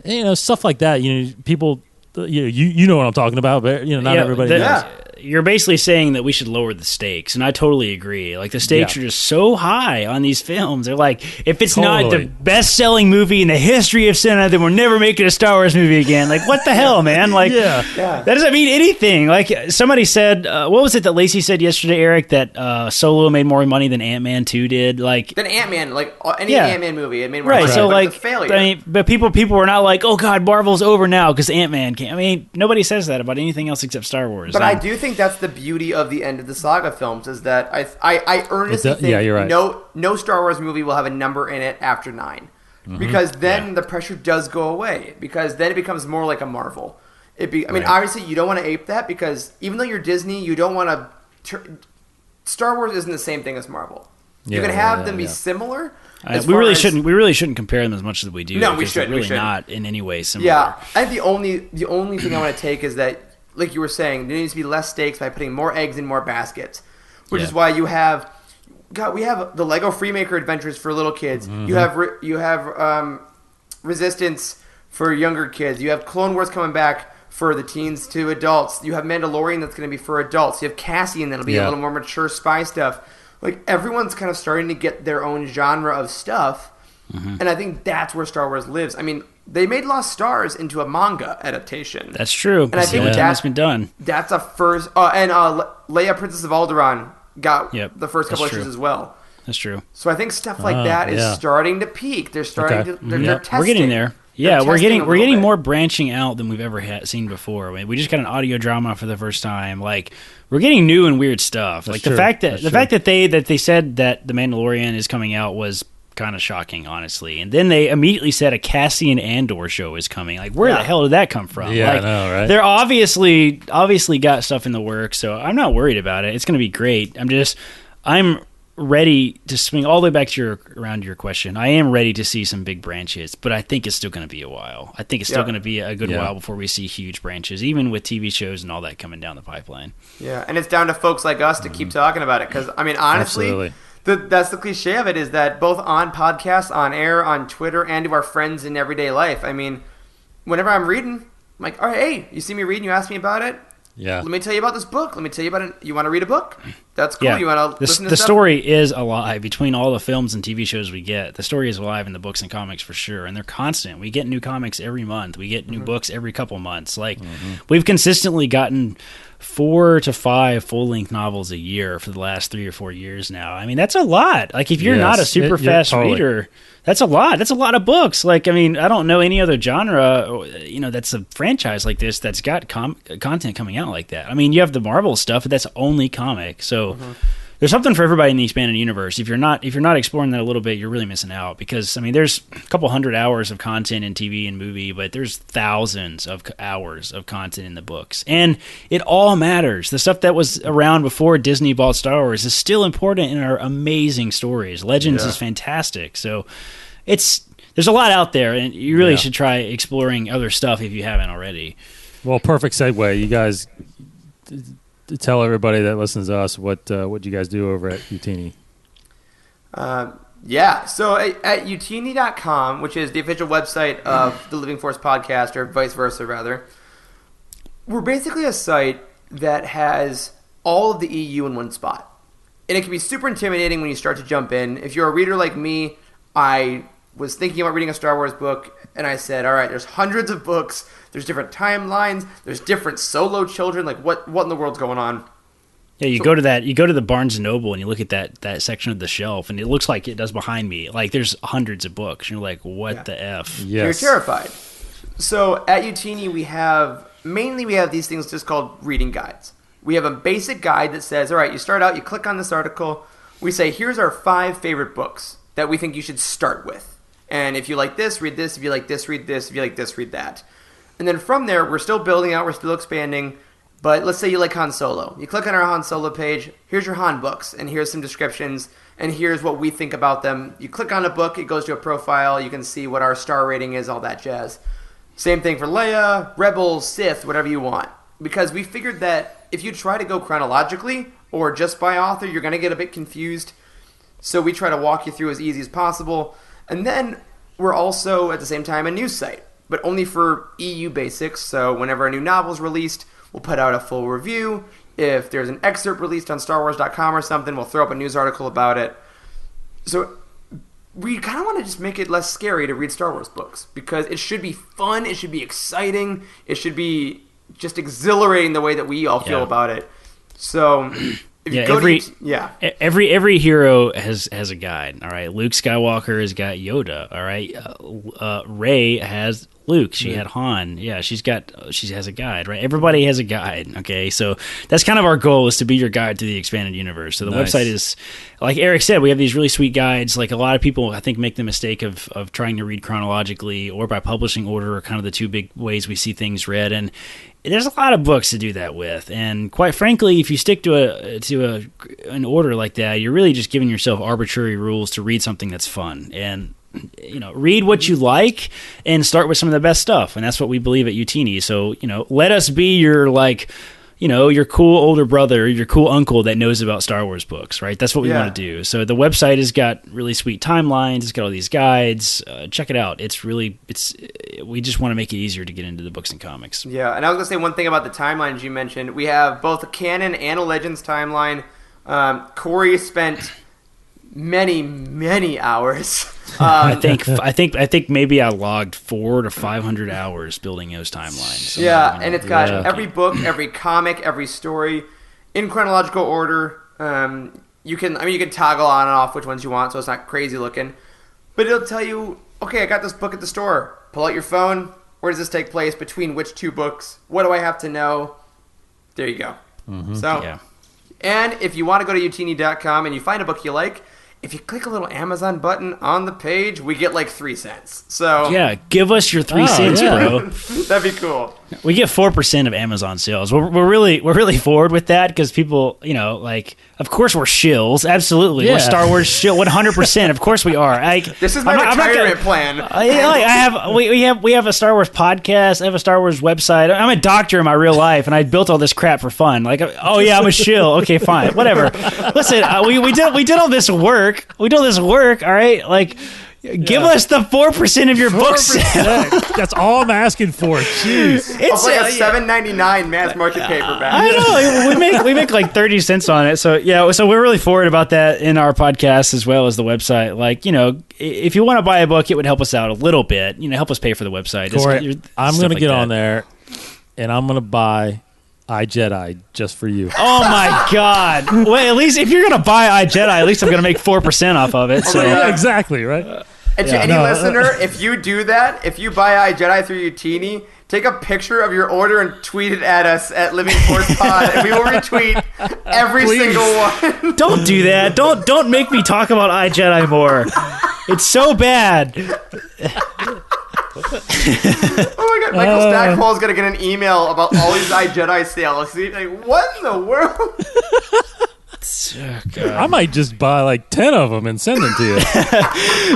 S1: And, stuff like that. People, you know what I'm talking about, but not everybody does.
S2: you're basically saying that we should lower the stakes, and I totally agree. Like, the stakes are just so high on these films. They're like, if it's not the best-selling movie in the history of cinema, then we're never making a Star Wars movie again. Like, what the hell, man? Like, that doesn't mean anything. Like, somebody said, what was it that Lacey said yesterday, Eric, that Solo made more money than Ant-Man 2 did? Like,
S3: than Ant-Man, like any Ant-Man movie, it made more money.
S2: So,
S3: but
S2: like,
S3: it's a failure.
S2: I mean, but people were not like, oh God, Marvel's over now because Ant-Man came. I mean, nobody says that about anything else except Star Wars.
S3: But I do think that's the beauty of the end of the saga films, is that I earnestly think
S1: you're right.
S3: no Star Wars movie will have a number in it after 9. Because then the pressure does go away. Because then it becomes more like a Marvel. Obviously you don't want to ape that, because even though you're Disney, you don't want to... Star Wars isn't the same thing as Marvel. You can have them be similar.
S2: We really shouldn't compare them as much as we do.
S3: No, we should.
S2: They're really not in any way similar.
S3: Yeah, I think the only thing I want to take is that, like you were saying, there needs to be less stakes by putting more eggs in more baskets, which is why we have the Lego Freemaker Adventures for little kids. You have Resistance for younger kids. You have Clone Wars coming back for the teens to adults. You have Mandalorian that's going to be for adults. You have Cassian that'll be a little more mature spy stuff. Like, everyone's kind of starting to get their own genre of stuff, and I think that's where Star Wars lives. I mean, they made Lost Stars into a manga adaptation.
S2: That's true.
S3: And I think
S2: that's been done.
S3: That's a first. And Leia, Princess of Alderaan, got the first couple issues as well.
S2: That's true.
S3: So I think stuff like that is starting to peak. They're starting to. They're testing.
S2: We're getting there. Yeah, we're getting more branching out than we've ever seen before. I mean, we just got an audio drama for the first time. Like, we're getting new and weird stuff. Like, the fact that they said that The Mandalorian is coming out was kind of shocking, honestly. And then they immediately said a Cassian Andor show is coming. Like, where the hell did that come from?
S1: Yeah,
S2: like,
S1: I know, right?
S2: They're obviously got stuff in the works, so I'm not worried about it. It's going to be great. I'm ready to swing all the way back to your question. I am ready to see some big branches, but I think it's still going to be a while. I think it's still going to be a good while before we see huge branches, even with TV shows and all that coming down the pipeline.
S3: Yeah, and it's down to folks like us to keep talking about it, because, I mean, honestly, that's the cliche of it, is that both on podcasts, on air, on Twitter, and to our friends in everyday life. I mean, whenever I'm reading, I'm like, all right, hey, you see me reading, you ask me about it?
S1: Yeah.
S3: Let me tell you about this book. Let me tell you about it. You want to read a book? That's cool.
S2: Yeah.
S3: You want to listen to
S2: the
S3: stuff?
S2: story is alive between all the films and TV shows we get. The story is alive in the books and comics for sure, and they're constant. We get new comics every month. We get new books every couple months. Like, we've consistently gotten 4 to 5 full-length novels a year for the last 3 or 4 years now. I mean, that's a lot. Like, if you're not a super fast reader, that's a lot. That's a lot of books. Like, I mean, I don't know any other genre, that's a franchise like this that's got content coming out like that. I mean, you have the Marvel stuff, but that's only comic. So there's something for everybody in the expanded universe. If you're not exploring that a little bit, you're really missing out, because, I mean, there's a couple hundred hours of content in TV and movie, but there's thousands of hours of content in the books, and it all matters. The stuff that was around before Disney bought Star Wars is still important in our amazing stories. Legends is fantastic. So there's a lot out there, and you really should try exploring other stuff if you haven't already.
S1: Well, perfect segue. You guys tell everybody that listens to us what you guys do over at Youtini.
S3: So at Youtini.com, which is the official website of the Living Force podcast, or vice versa, rather, we're basically a site that has all of the EU in one spot. And it can be super intimidating when you start to jump in. If you're a reader like me, I was thinking about reading a Star Wars book, and I said, all right, there's hundreds of books, there's different timelines, there's different solo children, like what in the world's going on?
S2: Yeah, you go to the Barnes & Noble and you look at that section of the shelf, and it looks like it does behind me. Like, there's hundreds of books. And you're like, what the F?
S1: Yes.
S3: You're terrified. So at Youtini, we have these things just called reading guides. We have a basic guide that says, all right, you start out, you click on this article, we say, here's our 5 favorite books that we think you should start with. And if you like this, read this. If you like this, read this. If you like this, read that. And then from there, we're still building out. We're still expanding. But let's say you like Han Solo. You click on our Han Solo page. Here's your Han books. And here's some descriptions. And here's what we think about them. You click on a book. It goes to a profile. You can see what our star rating is, all that jazz. Same thing for Leia, Rebels, Sith, whatever you want. Because we figured that if you try to go chronologically or just by author, you're going to get a bit confused. So we try to walk you through as easy as possible. And then we're also, at the same time, a news site, but only for EU basics. So whenever a new novel is released, we'll put out a full review. If there's an excerpt released on StarWars.com or something, we'll throw up a news article about it. So we kind of want to just make it less scary to read Star Wars books, because it should be fun, it should be exciting, it should be just exhilarating the way that we all feel about it. So if you go
S2: every hero has a guide. All right, Luke Skywalker has got Yoda. All right, Rey has Luke. She had Han. Yeah, she has a guide. Right, everybody has a guide. Okay, so that's kind of our goal, is to be your guide to the expanded universe. So the website is, like Eric said, we have these really sweet guides. Like, a lot of people, I think, make the mistake of trying to read chronologically or by publishing order, are kind of the two big ways we see things read. And there's a lot of books to do that with, and quite frankly, if you stick to an order like that, you're really just giving yourself arbitrary rules to read something that's fun. And read what you like and start with some of the best stuff, and that's what we believe at Youtini. So let us be your your cool older brother, your cool uncle that knows about Star Wars books, right? That's what we want to do. So the website has got really sweet timelines. It's got all these guides. Check it out. We just want to make it easier to get into the books and comics.
S3: Yeah, and I was going to say one thing about the timelines you mentioned. We have both a canon and a Legends timeline. Corey spent many hours.
S2: I think maybe I logged 400 to 500 hours building those timelines.
S3: And it's got every book, every comic, every story in chronological order. You can toggle on and off which ones you want, so it's not crazy looking. But it'll tell you, okay, I got this book at the store. Pull out your phone. Where does this take place? Between which two books? What do I have to know? There you go. Mm-hmm. And if you want to go to Youtini.com and you find a book you like, if you click a little Amazon button on the page, we get like 3 cents. So
S2: yeah, give us your 3 cents, bro.
S3: That'd be cool.
S2: We get 4% of Amazon sales. We're really forward with that, because people, of course we're shills. Absolutely, we're Star Wars shill. 100%. Of course we are.
S3: This is my retirement plan.
S2: We have a Star Wars podcast. I have a Star Wars website. I'm a doctor in my real life, and I built all this crap for fun. I'm a shill. Okay, fine, whatever. Listen, we did all this work. We did all this work. All right, give us the 4% of your book sale.
S1: That's all I'm asking for. Jeez.
S3: It's like a $7.99 mass market paperback.
S2: I know. We make like 30 cents on it. So so we're really forward about that in our podcast as well as the website. If you want to buy a book, it would help us out a little bit. Help us pay for the website.
S1: Corey, I'm going to get on there, and I'm going to buy iJedi just for you.
S2: Oh my God! Well, at least if you're gonna buy iJedi, at least I'm gonna make 4% off of it. So
S1: exactly right.
S3: And to any listener, if you do that, if you buy iJedi through Youtini, take a picture of your order and tweet it at us at Living Force Pod, and we will retweet every single one.
S2: Don't do that. Don't make me talk about iJedi more. It's so bad.
S3: Oh my God, Michael Stackpole's gonna get an email about all these iJedi sales. Like, what in the world?
S1: I might just buy like 10 of them and send them to you.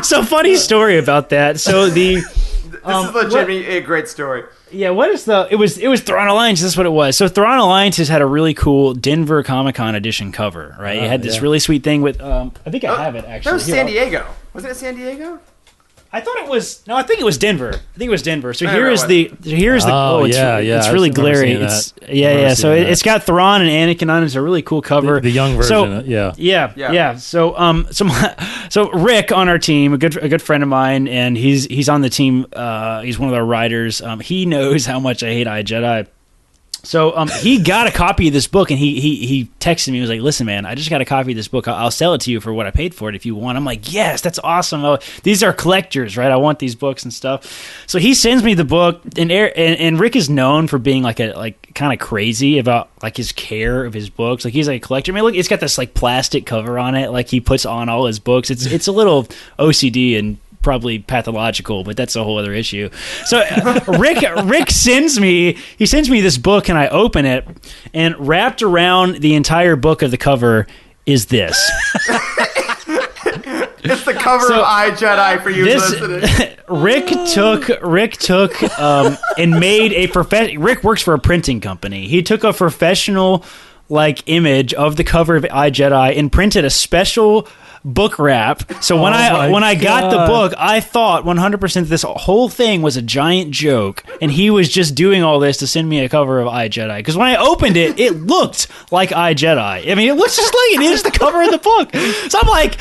S2: So, funny story about that. So this
S3: is legitimately a great story.
S2: Yeah, what is it was Thrawn Alliance. That's what it was. So Thrawn Alliance has had a really cool Denver Comic-Con edition cover, right? It had this really sweet thing with I think I have it actually.
S3: That was San Diego. Wasn't it San Diego?
S2: I thought it was. No, I think it was Denver. So
S1: it's
S2: really glary. So it's got Thrawn and Anakin on it. It's a really cool cover.
S1: The young version.
S2: So Rick on our team, a good friend of mine, and he's on the team. He's one of our writers. He knows how much I hate iJedi. So he got a copy of this book, and he texted me. He was like, "Listen, man, I just got a copy of this book. I'll sell it to you for what I paid for it if you want." I'm like, "Yes, that's awesome. These are collectors, right? I want these books and stuff." So he sends me the book, and Rick is known for being like kind of crazy about like his care of his books. Like, he's like a collector. I mean, look, it's got this like plastic cover on it. Like, he puts on all his books. It's a little OCD and probably pathological, but that's a whole other issue. So Rick sends me this book, and I open it, and wrapped around the entire book of the cover is this.
S3: It's the cover of iJedi for you listening.
S2: Rick took and made a Rick works for a printing company. He took a professional like image of the cover of iJedi and printed a special book wrap. So when I got the book, I thought 100% this whole thing was a giant joke, and he was just doing all this to send me a cover of iJedi. Because when I opened it, it looked like iJedi. I mean, it looks just like it is the cover of the book. So I'm like,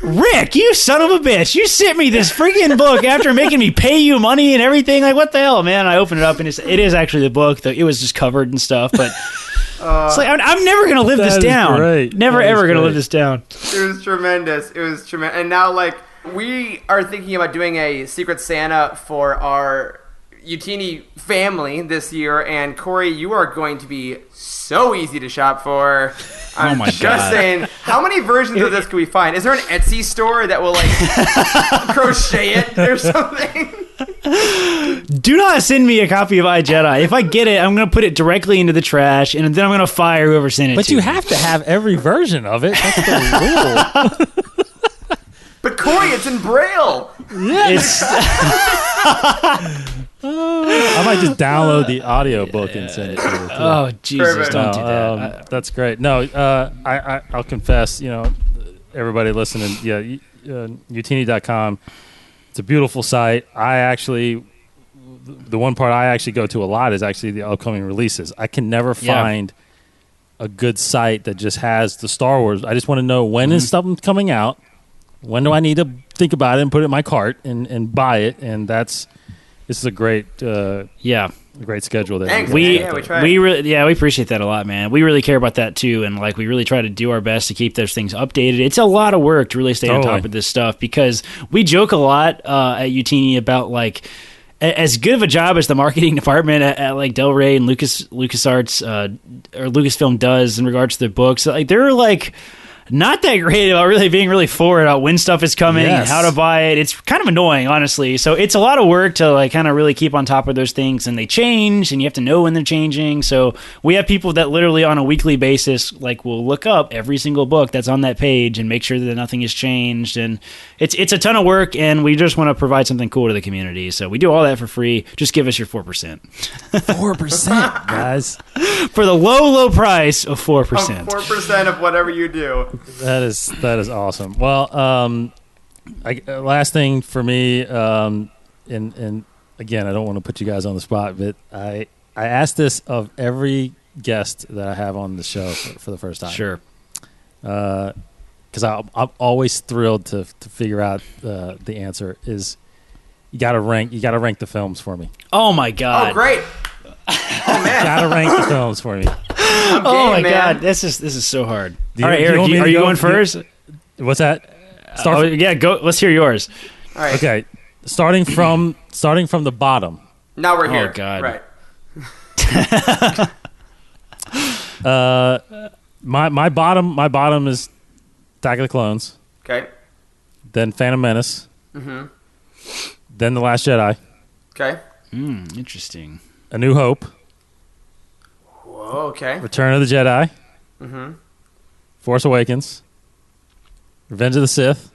S2: Rick, you son of a bitch! You sent me this freaking book after making me pay you money and everything. Like, what the hell, man? I opened it up, and it is actually the book. Though it was just covered and stuff, but. It's like I'm never gonna live this down. Never ever gonna live this down.
S3: It was tremendous. And now, like, we are thinking about doing a Secret Santa for our Youtini family this year. And Corey, you are going to be so easy to shop for. I'm just saying, how many versions of this can we find? Is there an Etsy store that will like crochet it or something?
S2: Do not send me a copy of iJedi. If I get it, I'm going to put it directly into the trash, and then I'm going to fire whoever sent it.
S1: But you have to have every version of it. That's the rule.
S3: But Corey, it's in Braille.
S2: Yes.
S1: I might just download the audiobook and send it to you.
S2: Oh, Jesus, don't do that.
S1: That's great. No, I'll confess, everybody listening, Youtini.com. It's a beautiful site. The one part I actually go to a lot is actually the upcoming releases. I can never find a good site that just has the Star Wars. I just want to know when is something coming out. When do I need to think about it and put it in my cart and buy it? And this is a great great schedule there.
S3: Thanks.
S2: We
S3: really
S2: appreciate that a lot, man. We really care about that too, and like we really try to do our best to keep those things updated. It's a lot of work to really stay on top of this stuff because we joke a lot at Youtini about like as good of a job as the marketing department at like Del Rey and LucasArts or Lucasfilm does in regards to their books. Like they're like not that great about really being really forward about when stuff is coming and how to buy it. It's kind of annoying, honestly. So it's a lot of work to like kind of really keep on top of those things, and they change, and you have to know when they're changing. So we have people that literally on a weekly basis like will look up every single book that's on that page and make sure that nothing has changed. And it's a ton of work, and we just want to provide something cool to the community. So we do all that for free. Just give us your 4%.
S1: 4%, guys.
S2: For the low price of 4%.
S3: 4% of whatever you do.
S1: That is awesome. Well, last thing for me, and again, I don't want to put you guys on the spot, but I asked this of every guest that I have on the show for the first time.
S2: Sure.
S1: Because I'm always thrilled to figure out the answer is you got to rank the films for me.
S2: Oh my God!
S3: Oh great! Oh man!
S1: Got to rank the films for me.
S2: Oh my God! This is so hard. All right, Eric, are you going first?
S1: What's that?
S2: Go. Let's hear yours.
S3: All right.
S1: Okay, starting from the bottom.
S3: Now we're here.
S2: Oh God!
S3: Right.
S1: My bottom is Attack of the Clones.
S3: Okay.
S1: Then Phantom Menace.
S3: Mm-hmm.
S1: Then The Last Jedi.
S3: Okay.
S2: Interesting.
S1: A New Hope.
S3: Whoa. Okay.
S1: Return of the Jedi.
S3: Mm-hmm.
S1: Force Awakens. Revenge of the Sith.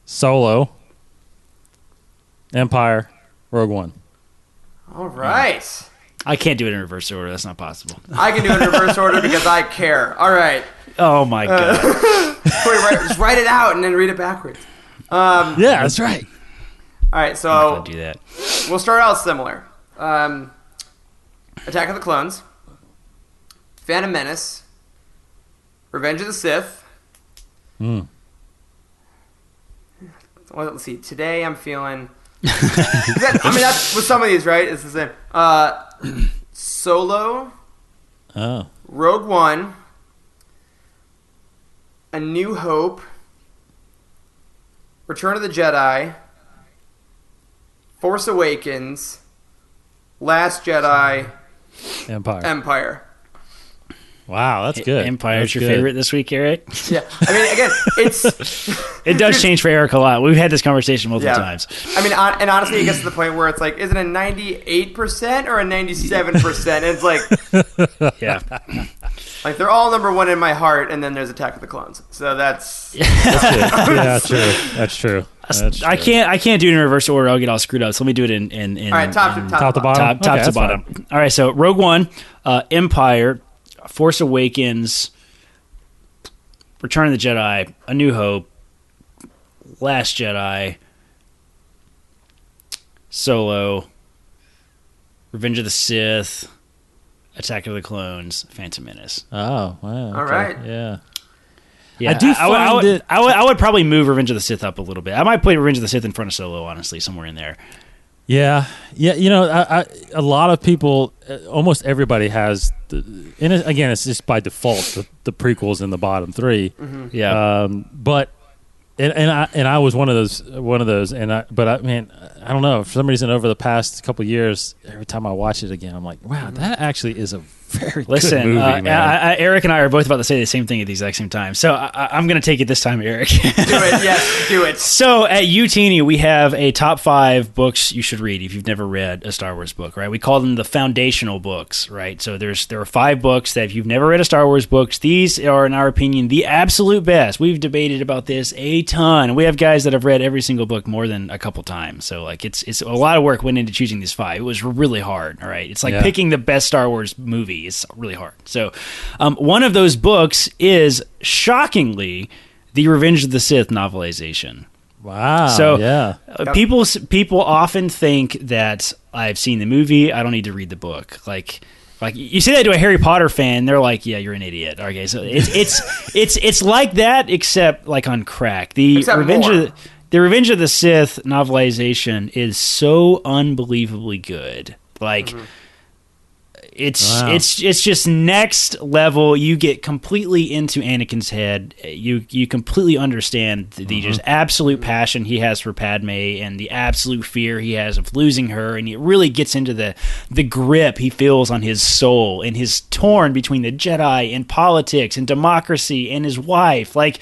S1: Solo. Empire. Rogue One.
S3: All right.
S2: I can't do it in reverse order. That's not possible.
S3: I can do it in reverse order because I care. All right.
S2: Oh my God.
S3: Just write it out and then read it backwards.
S1: Yeah, that's right.
S3: All right, so
S2: I'm not gonna do that.
S3: We'll start out similar. Attack of the Clones, Phantom Menace, Revenge of the Sith. Well, let's see. Today I'm feeling. That's with some of these, right? It's the same. Solo.
S1: Oh.
S3: Rogue One. A New Hope. Return of the Jedi. Force Awakens. Last Jedi. Empire.
S1: Wow, that's good.
S2: Empire's your favorite this week, Eric?
S3: Yeah. I mean, again, it's...
S2: It does change for Eric a lot. We've had this conversation multiple times.
S3: I mean, and honestly, it gets to the point where it's like, is it a 98% or a 97%? And it's like...
S2: Yeah.
S3: Like, they're all number one in my heart, and then there's Attack of the Clones. So that's
S1: good. Yeah, true. That's true.
S2: I can't do it in reverse order. I'll get all screwed up. So let me do it in
S3: all right, top to bottom.
S2: Top to bottom. All right, so Rogue One, Empire, Force Awakens, Return of the Jedi, A New Hope, Last Jedi, Solo, Revenge of the Sith, Attack of the Clones, Phantom Menace.
S1: Oh, wow.
S3: All right.
S1: Yeah.
S2: Yeah, I would probably move Revenge of the Sith up a little bit. I might put Revenge of the Sith in front of Solo, honestly, somewhere in there.
S1: Yeah. You know, a lot of people, almost everybody has, and again, it's just by default the prequels in the bottom three.
S3: Mm-hmm.
S2: Yeah,
S1: but I was one of those, but I mean, I don't know, for some reason over the past couple of years, every time I watch it again, I'm like, wow, that actually is a very good movie, man.
S2: Eric and I are both about to say the same thing at the exact same time, so I'm going to take it this time, Eric.
S3: Do it, yes, do it.
S2: So at Youtini, we have a top 5 books you should read if you've never read a Star Wars book, right? We call them the foundational books, right? So there are 5 books that if you've never read a Star Wars book, these are, in our opinion, the absolute best. We've debated about this a ton. We have guys that have read every single book more than a couple times, so like it's a lot of work went into choosing these 5. It was really hard, all right? It's like picking the best Star Wars movie. It's really hard. So one of those books is, shockingly, the Revenge of the Sith novelization.
S1: Wow.
S2: So
S1: yeah.
S2: People often think that I've seen the movie, I don't need to read the book. Like you say that to a Harry Potter fan, they're like, "Yeah, you're an idiot." Okay, so it's like that, except like on crack. The Revenge of the Sith novelization is so unbelievably good. Like. It's just next level. You get completely into Anakin's head. You completely understand the just absolute passion he has for Padme and the absolute fear he has of losing her, and it really gets into the grip he feels on his soul and his torn between the Jedi and politics and democracy and his wife. Like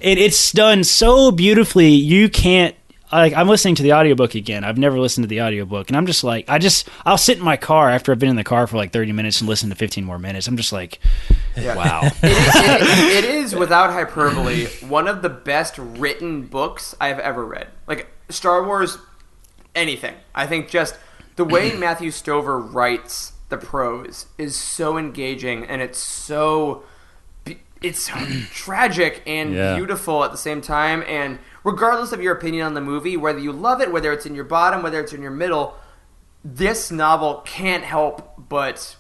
S2: it's done so beautifully. You can't. I'm listening to the audiobook again. I've never listened to the audiobook, and I'm just like, I'll sit in my car after I've been in the car for like 30 minutes and listen to 15 more minutes. I'm just like, wow.
S3: It is, without hyperbole, one of the best written books I've ever read. Like, Star Wars, anything. I think just the way Matthew Stover writes the prose is so engaging, and it's so tragic and beautiful at the same time, and regardless of your opinion on the movie, whether you love it, whether it's in your bottom, whether it's in your middle, this novel can't help but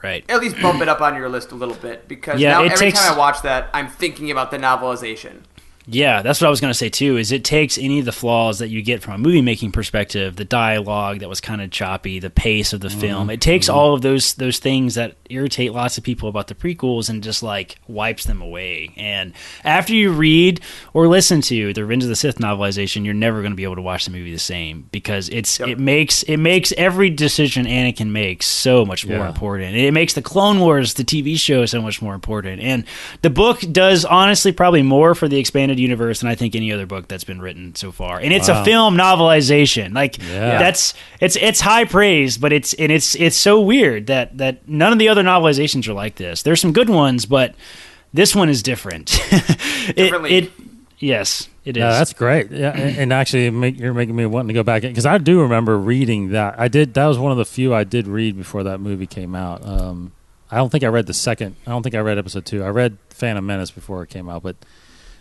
S3: at least bump it up on your list a little bit, because now every time I watch that, I'm thinking about the novelization.
S2: Yeah, that's what I was going to say too, is it takes any of the flaws that you get from a movie-making perspective, the dialogue that was kind of choppy, the pace of the film, it takes all of those things that irritate lots of people about the prequels and just like wipes them away. And after you read or listen to the Revenge of the Sith novelization, you're never going to be able to watch the movie the same, because it makes every decision Anakin makes so much more important. It makes the Clone Wars, the TV show, so much more important. And the book does honestly probably more for the expanded universe than I think any other book that's been written so far, and it's a film novelization. Like that's it's high praise, but it's so weird that none of the other novelizations are like this. There's some good ones, but this one is different. Yes, it is.
S1: Yeah, that's great. Yeah, and actually, you're making me want to go back, because I do remember reading that. That was one of the few I did read before that movie came out. I don't think I read the second. I don't think I read episode 2. I read Phantom Menace before it came out, but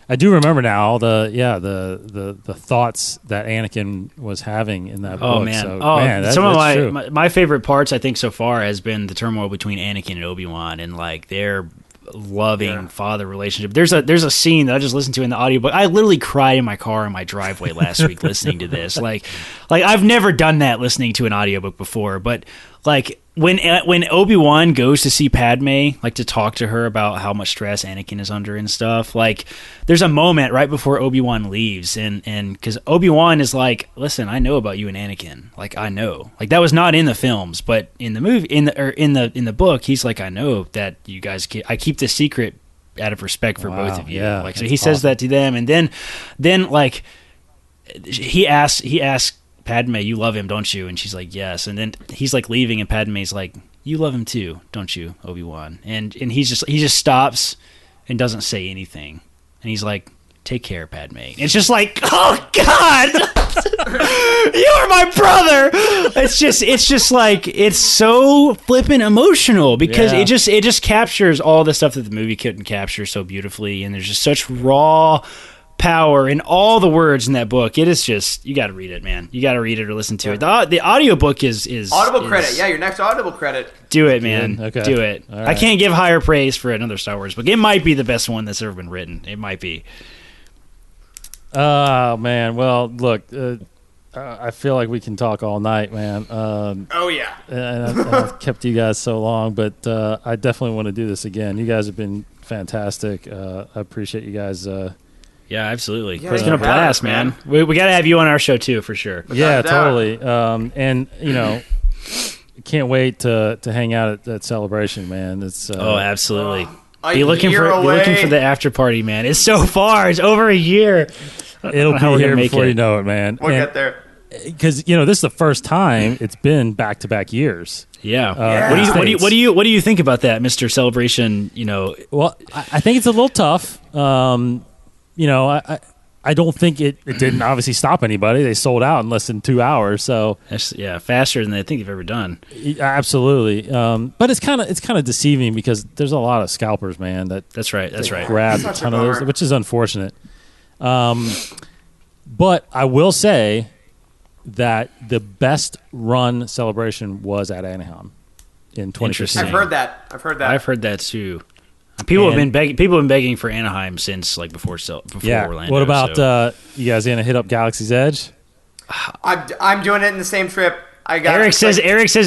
S1: I do remember now all the thoughts that Anakin was having in that book.
S2: Man.
S1: So, man,
S2: some
S1: of
S2: my favorite parts I think so far has been the turmoil between Anakin and Obi-Wan, and like their loving father relationship. There's a scene that I just listened to in the audiobook. I literally cried in my car in my driveway last week listening to this. Like I've never done that listening to an audiobook before, but like when Obi-Wan goes to see Padme, like to talk to her about how much stress Anakin is under and stuff, like there's a moment right before Obi-Wan leaves, and because Obi-Wan is like, listen, I know about you and Anakin, like I know, like that was not in the films, but in the movie, in the book, he's like, I know that you guys I keep this secret out of respect for both of you. Yeah, like so he says that to them, and then like he asks Padme, you love him, don't you? And she's like, yes. And then he's like leaving, and Padme's like, you love him too, don't you, Obi-Wan? And he just stops and doesn't say anything. And he's like, take care, Padme. And it's just like, oh God. You are my brother. It's just like it's so flippin' emotional because it just captures all the stuff that the movie couldn't capture so beautifully, and there's just such raw power in all the words in that book. It is just, you got to read it, man. You got to read it or listen to it. The audiobook is
S3: Audible credit. Yeah, your next Audible credit.
S2: Do it, man.
S1: Okay.
S2: Do it.
S1: Right.
S2: I can't give higher praise for another Star Wars book. It might be the best one that's ever been written. It might be.
S1: Oh man. Well, look, I feel like we can talk all night, man.
S3: Oh yeah.
S1: And I've kept you guys so long, but I definitely want to do this again. You guys have been fantastic. I appreciate you guys.
S2: Yeah, absolutely.
S3: Yeah,
S2: it's been a blast, man. We got to have you on our show too, for sure.
S1: Yeah, totally. And can't wait to hang out at Celebration, man. It's
S2: absolutely.
S3: Be
S2: looking for the after party, man. It's so far. It's over a year.
S1: It'll be here before you know it, man.
S3: We'll get there.
S1: Because this is the first time it's been back-to-back years.
S2: Yeah. What do you think about that, Mr. Celebration?
S1: Well, I think it's a little tough. I don't think it didn't obviously stop anybody. They sold out in less than 2 hours. So
S2: faster than I think they've ever done.
S1: Absolutely. But it's kind of deceiving because there's a lot of scalpers, man. That's right. Grabbed a ton of those, which is unfortunate. But I will say that the best run Celebration was at Anaheim in 2015.
S3: I've heard that.
S2: I've heard that too. People have been begging for Anaheim since before Orlando.
S1: What about you guys gonna hit up Galaxy's Edge?
S3: I'm doing it in the same trip.
S2: Eric says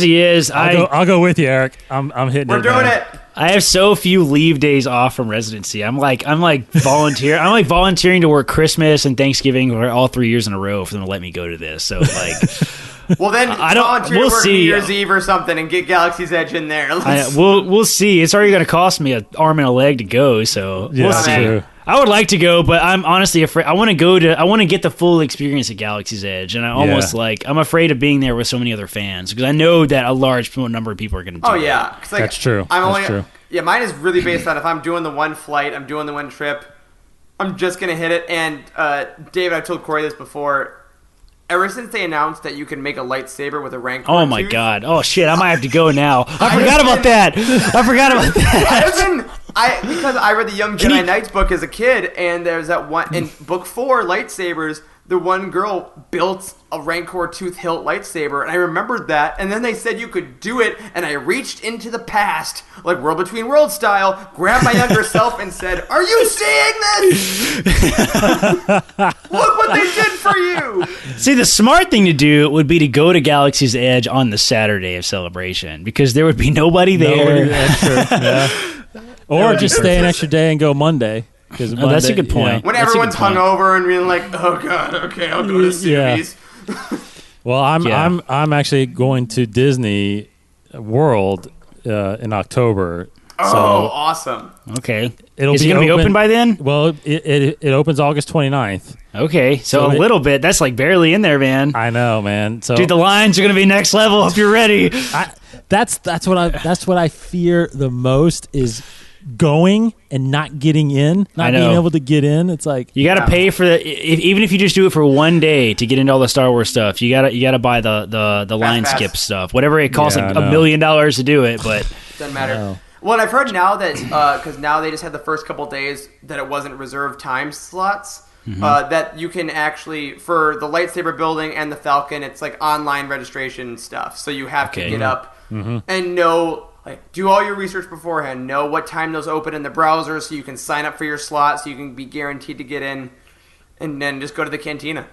S2: he is.
S1: I'll go with you, Eric. I'm hitting it.
S3: We're doing it.
S2: I have so few leave days off from residency. I'm volunteering. I'm volunteering to work Christmas and Thanksgiving all 3 years in a row for them to let me go to this. So
S3: well, then volunteer to work New Year's Eve or something and get Galaxy's Edge in there.
S2: We'll see. It's already going to cost me an arm and a leg to go, so we'll see. True. I would like to go, but I'm honestly afraid. I want to get the full experience at Galaxy's Edge, and I'm afraid of being there with so many other fans because I know that a large number of people are going to do it.
S3: Yeah.
S1: That's true.
S3: Yeah, mine is really based on if I'm doing the one flight, I'm doing the one trip, I'm just going to hit it. And David, I told Corey this before. Ever since they announced that you can make a lightsaber with a Rancor
S2: oh my god! Oh shit! I might have to go now. I forgot about that.
S3: Because I read the Young Jedi Knights book as a kid, and there's that one in book 4, lightsabers. The one girl built a Rancor tooth hilt lightsaber, and I remembered that. And then they said you could do it, and I reached into the past, like World Between Worlds style, grabbed my younger self, and said, "Are you seeing this? Look what they did for you!"
S2: See, the smart thing to do would be to go to Galaxy's Edge on the Saturday of Celebration, because there would be nobody there.
S1: Or just stay an extra day and go Monday.
S2: That's a good point.
S3: When everyone's hungover and being like, "Oh god, okay, I'll go to series."
S1: Well, I'm actually going to Disney World in October.
S3: Oh,
S1: so
S2: awesome! Okay,
S1: is
S2: it going to be open by then?
S1: Well, it opens August 29th.
S2: Okay, so a little bit. That's like barely in there, man.
S1: I know, man. So
S2: dude, the lines are going to be next level if you're ready.
S1: That's what I fear the most is going and not getting in, not being able to get in. It's like
S2: you got to pay for even if you just do it for one day to get into all the Star Wars stuff. You got to buy the line skip stuff, whatever it costs, like $1 million to do it. But
S3: doesn't matter. Well, and I've heard now that because now they just had the first couple days that it wasn't reserved time slots. That you can actually, for the lightsaber building and the Falcon, it's like online registration stuff. So you have to get up and know, like, do all your research beforehand, know what time those open in the browser so you can sign up for your slot so you can be guaranteed to get in, and then just go to the cantina.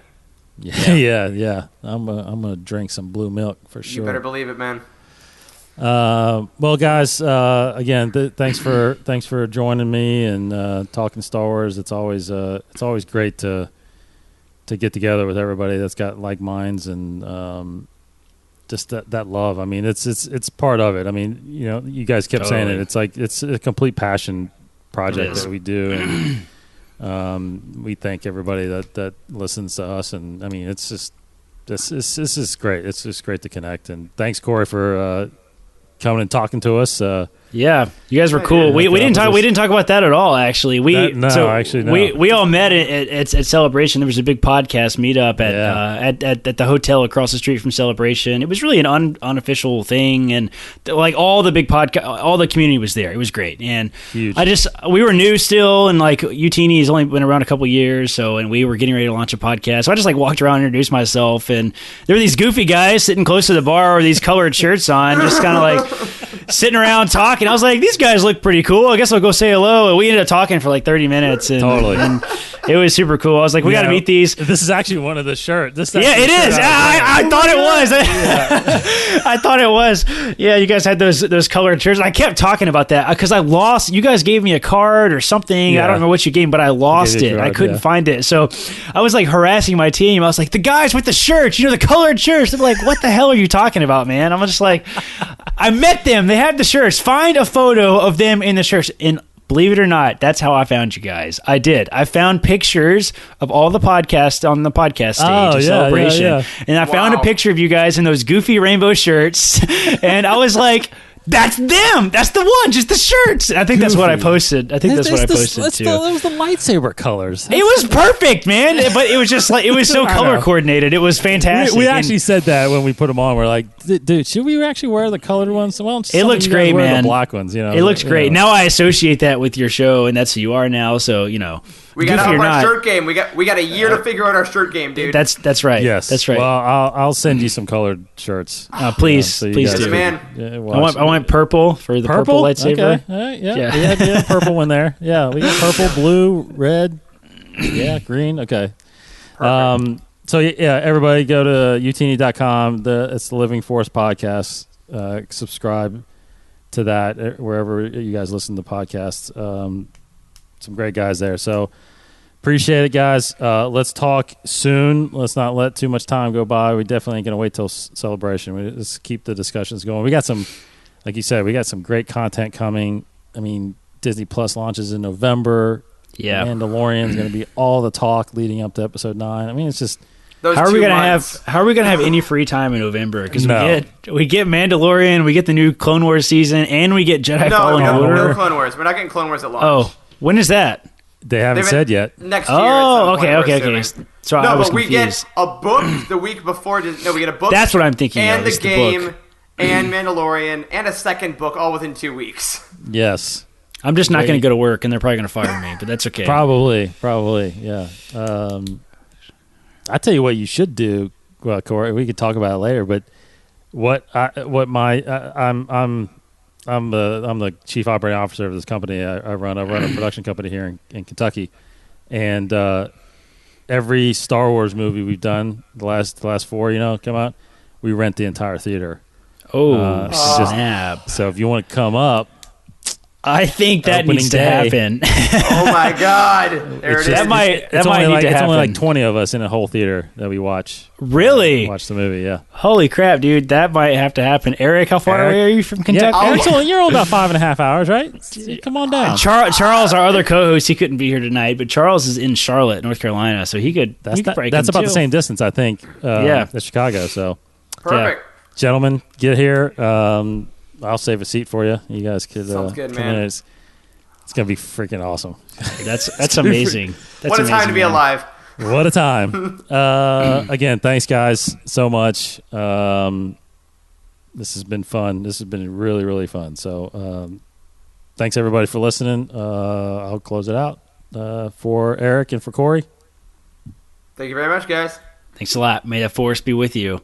S1: Yeah. I'm gonna drink some blue milk for sure.
S3: You better believe it, man.
S1: Well, guys, again, thanks for joining me and talking Star Wars. It's always great to get together with everybody that's got like minds and just that love. I mean, it's part of it. I mean, you guys kept saying it. It's like it's a complete passion project that we do, and we thank everybody that listens to us. And I mean, it's just this is great. It's just great to connect. And thanks, Corey, for coming and talking to us.
S2: Yeah, you guys were cool. We didn't talk about that at all. Actually, we all met at Celebration. There was a big podcast meetup at the hotel across the street from Celebration. It was really an unofficial thing, and like all the big all the community was there. It was great, and
S1: huge.
S2: We were new still, and like Youtini has only been around a couple years, and we were getting ready to launch a podcast. So I just like walked around and introduced myself, and there were these goofy guys sitting close to the bar with these colored shirts on, just kind of like sitting around talking. I was like, these guys look pretty cool. I guess I'll go say hello. And we ended up talking for like 30 minutes. And,
S1: totally.
S2: And it was super cool. I was like, we got to meet these.
S1: This is actually one of the shirts.
S2: Yeah, it is. I thought it was. Yeah. I thought it was. Yeah, you guys had those colored shirts. I kept talking about that because I lost. You guys gave me a card or something. Yeah. I don't know what you gave me, but I lost it. I couldn't find it. So I was like harassing my team. I was like, the guys with the shirts, the colored shirts. They're like, what the hell are you talking about, man? I'm just like, I met them. They had the shirts. Find a photo of them in the shirts. And believe it or not, that's how I found you guys. I did. I found pictures of all the podcasts on the podcast stage of Celebration. Yeah. And I found a picture of you guys in those goofy rainbow shirts. And I was like, that's them. That's the one. Just the shirts. I think that's what I posted. It was
S1: the lightsaber colors.
S2: It was perfect, man. But it was just like, it was so color coordinated. It was fantastic.
S1: We actually said that when we put them on. We're like, dude, should we actually wear the colored ones? Well,
S2: it looks great, man.
S1: The black ones,
S2: It looks great. Now I associate that with your show, and that's who you are now. So
S3: we got to up our shirt game. We got a year to figure out our shirt game, dude.
S2: That's right.
S1: Yes,
S2: that's right.
S1: Well, I'll send you some colored shirts.
S2: Please do,
S3: man.
S2: I want purple for the purple lightsaber.
S1: Okay. Yeah, purple one there. Yeah, we got purple, blue, red. Yeah, green. Okay. Perfect. So everybody go to youtini.com. It's the Living Force podcast. Subscribe to that wherever you guys listen to podcasts. Some great guys there. So appreciate it, guys. Let's talk soon. Let's not let too much time go by. We definitely ain't going to wait till Celebration. Let's keep the discussions going. We got some, like you said, we got some great content coming. I mean, Disney Plus launches in November.
S2: Yeah.
S1: Mandalorian's going to be all the talk leading up to episode 9. I mean, it's just...
S2: How are we gonna have any free time in November? Because we get Mandalorian, we get the new Clone Wars season, and we get Jedi Fallen Order.
S3: No Clone Wars. We're not getting Clone Wars at launch.
S2: Oh, when is that?
S1: They haven't said yet.
S3: Next year.
S2: Oh, okay. So I was confused.
S3: We get a book the week before. We get a book.
S2: That's what I'm thinking.
S3: And the game, and Mandalorian, and a second book, all within 2 weeks.
S1: Yes.
S2: I'm just not going to go to work, and they're probably going to fire me, but that's okay.
S1: Probably, yeah. I tell you what you should do. Well, Corey, we could talk about it later. But I'm the chief operating officer of this company. I run a production company here in Kentucky, and every Star Wars movie we've done, the last 4, come out, we rent the entire theater.
S2: Snap!
S1: So if you want to come up.
S2: I think that needs to happen.
S3: Oh my God!
S2: That might need to happen.
S1: It's only like 20 of us in a whole theater that we watch.
S2: Really?
S1: Watch the movie, yeah.
S2: Holy crap, dude! That might have to happen. Eric, how far away are you from Kentucky?
S1: Yeah, you're only about 5.5 hours, right? Come on down.
S2: Charles, our other co-host, he couldn't be here tonight, but Charles is in Charlotte, North Carolina, so he could. That's
S1: about the same distance, I think. As Chicago. So
S3: perfect,
S1: gentlemen, get here. I'll save a seat for you. You guys could.
S3: Sounds good, man.
S1: It's gonna be freaking awesome.
S2: That's amazing.
S3: What a time to be alive.
S1: What a time. Again, thanks guys so much. This has been fun. This has been really, really fun. So thanks everybody for listening. I'll close it out for Eric and for Corey.
S3: Thank you very much, guys.
S2: Thanks a lot. May the force be with you.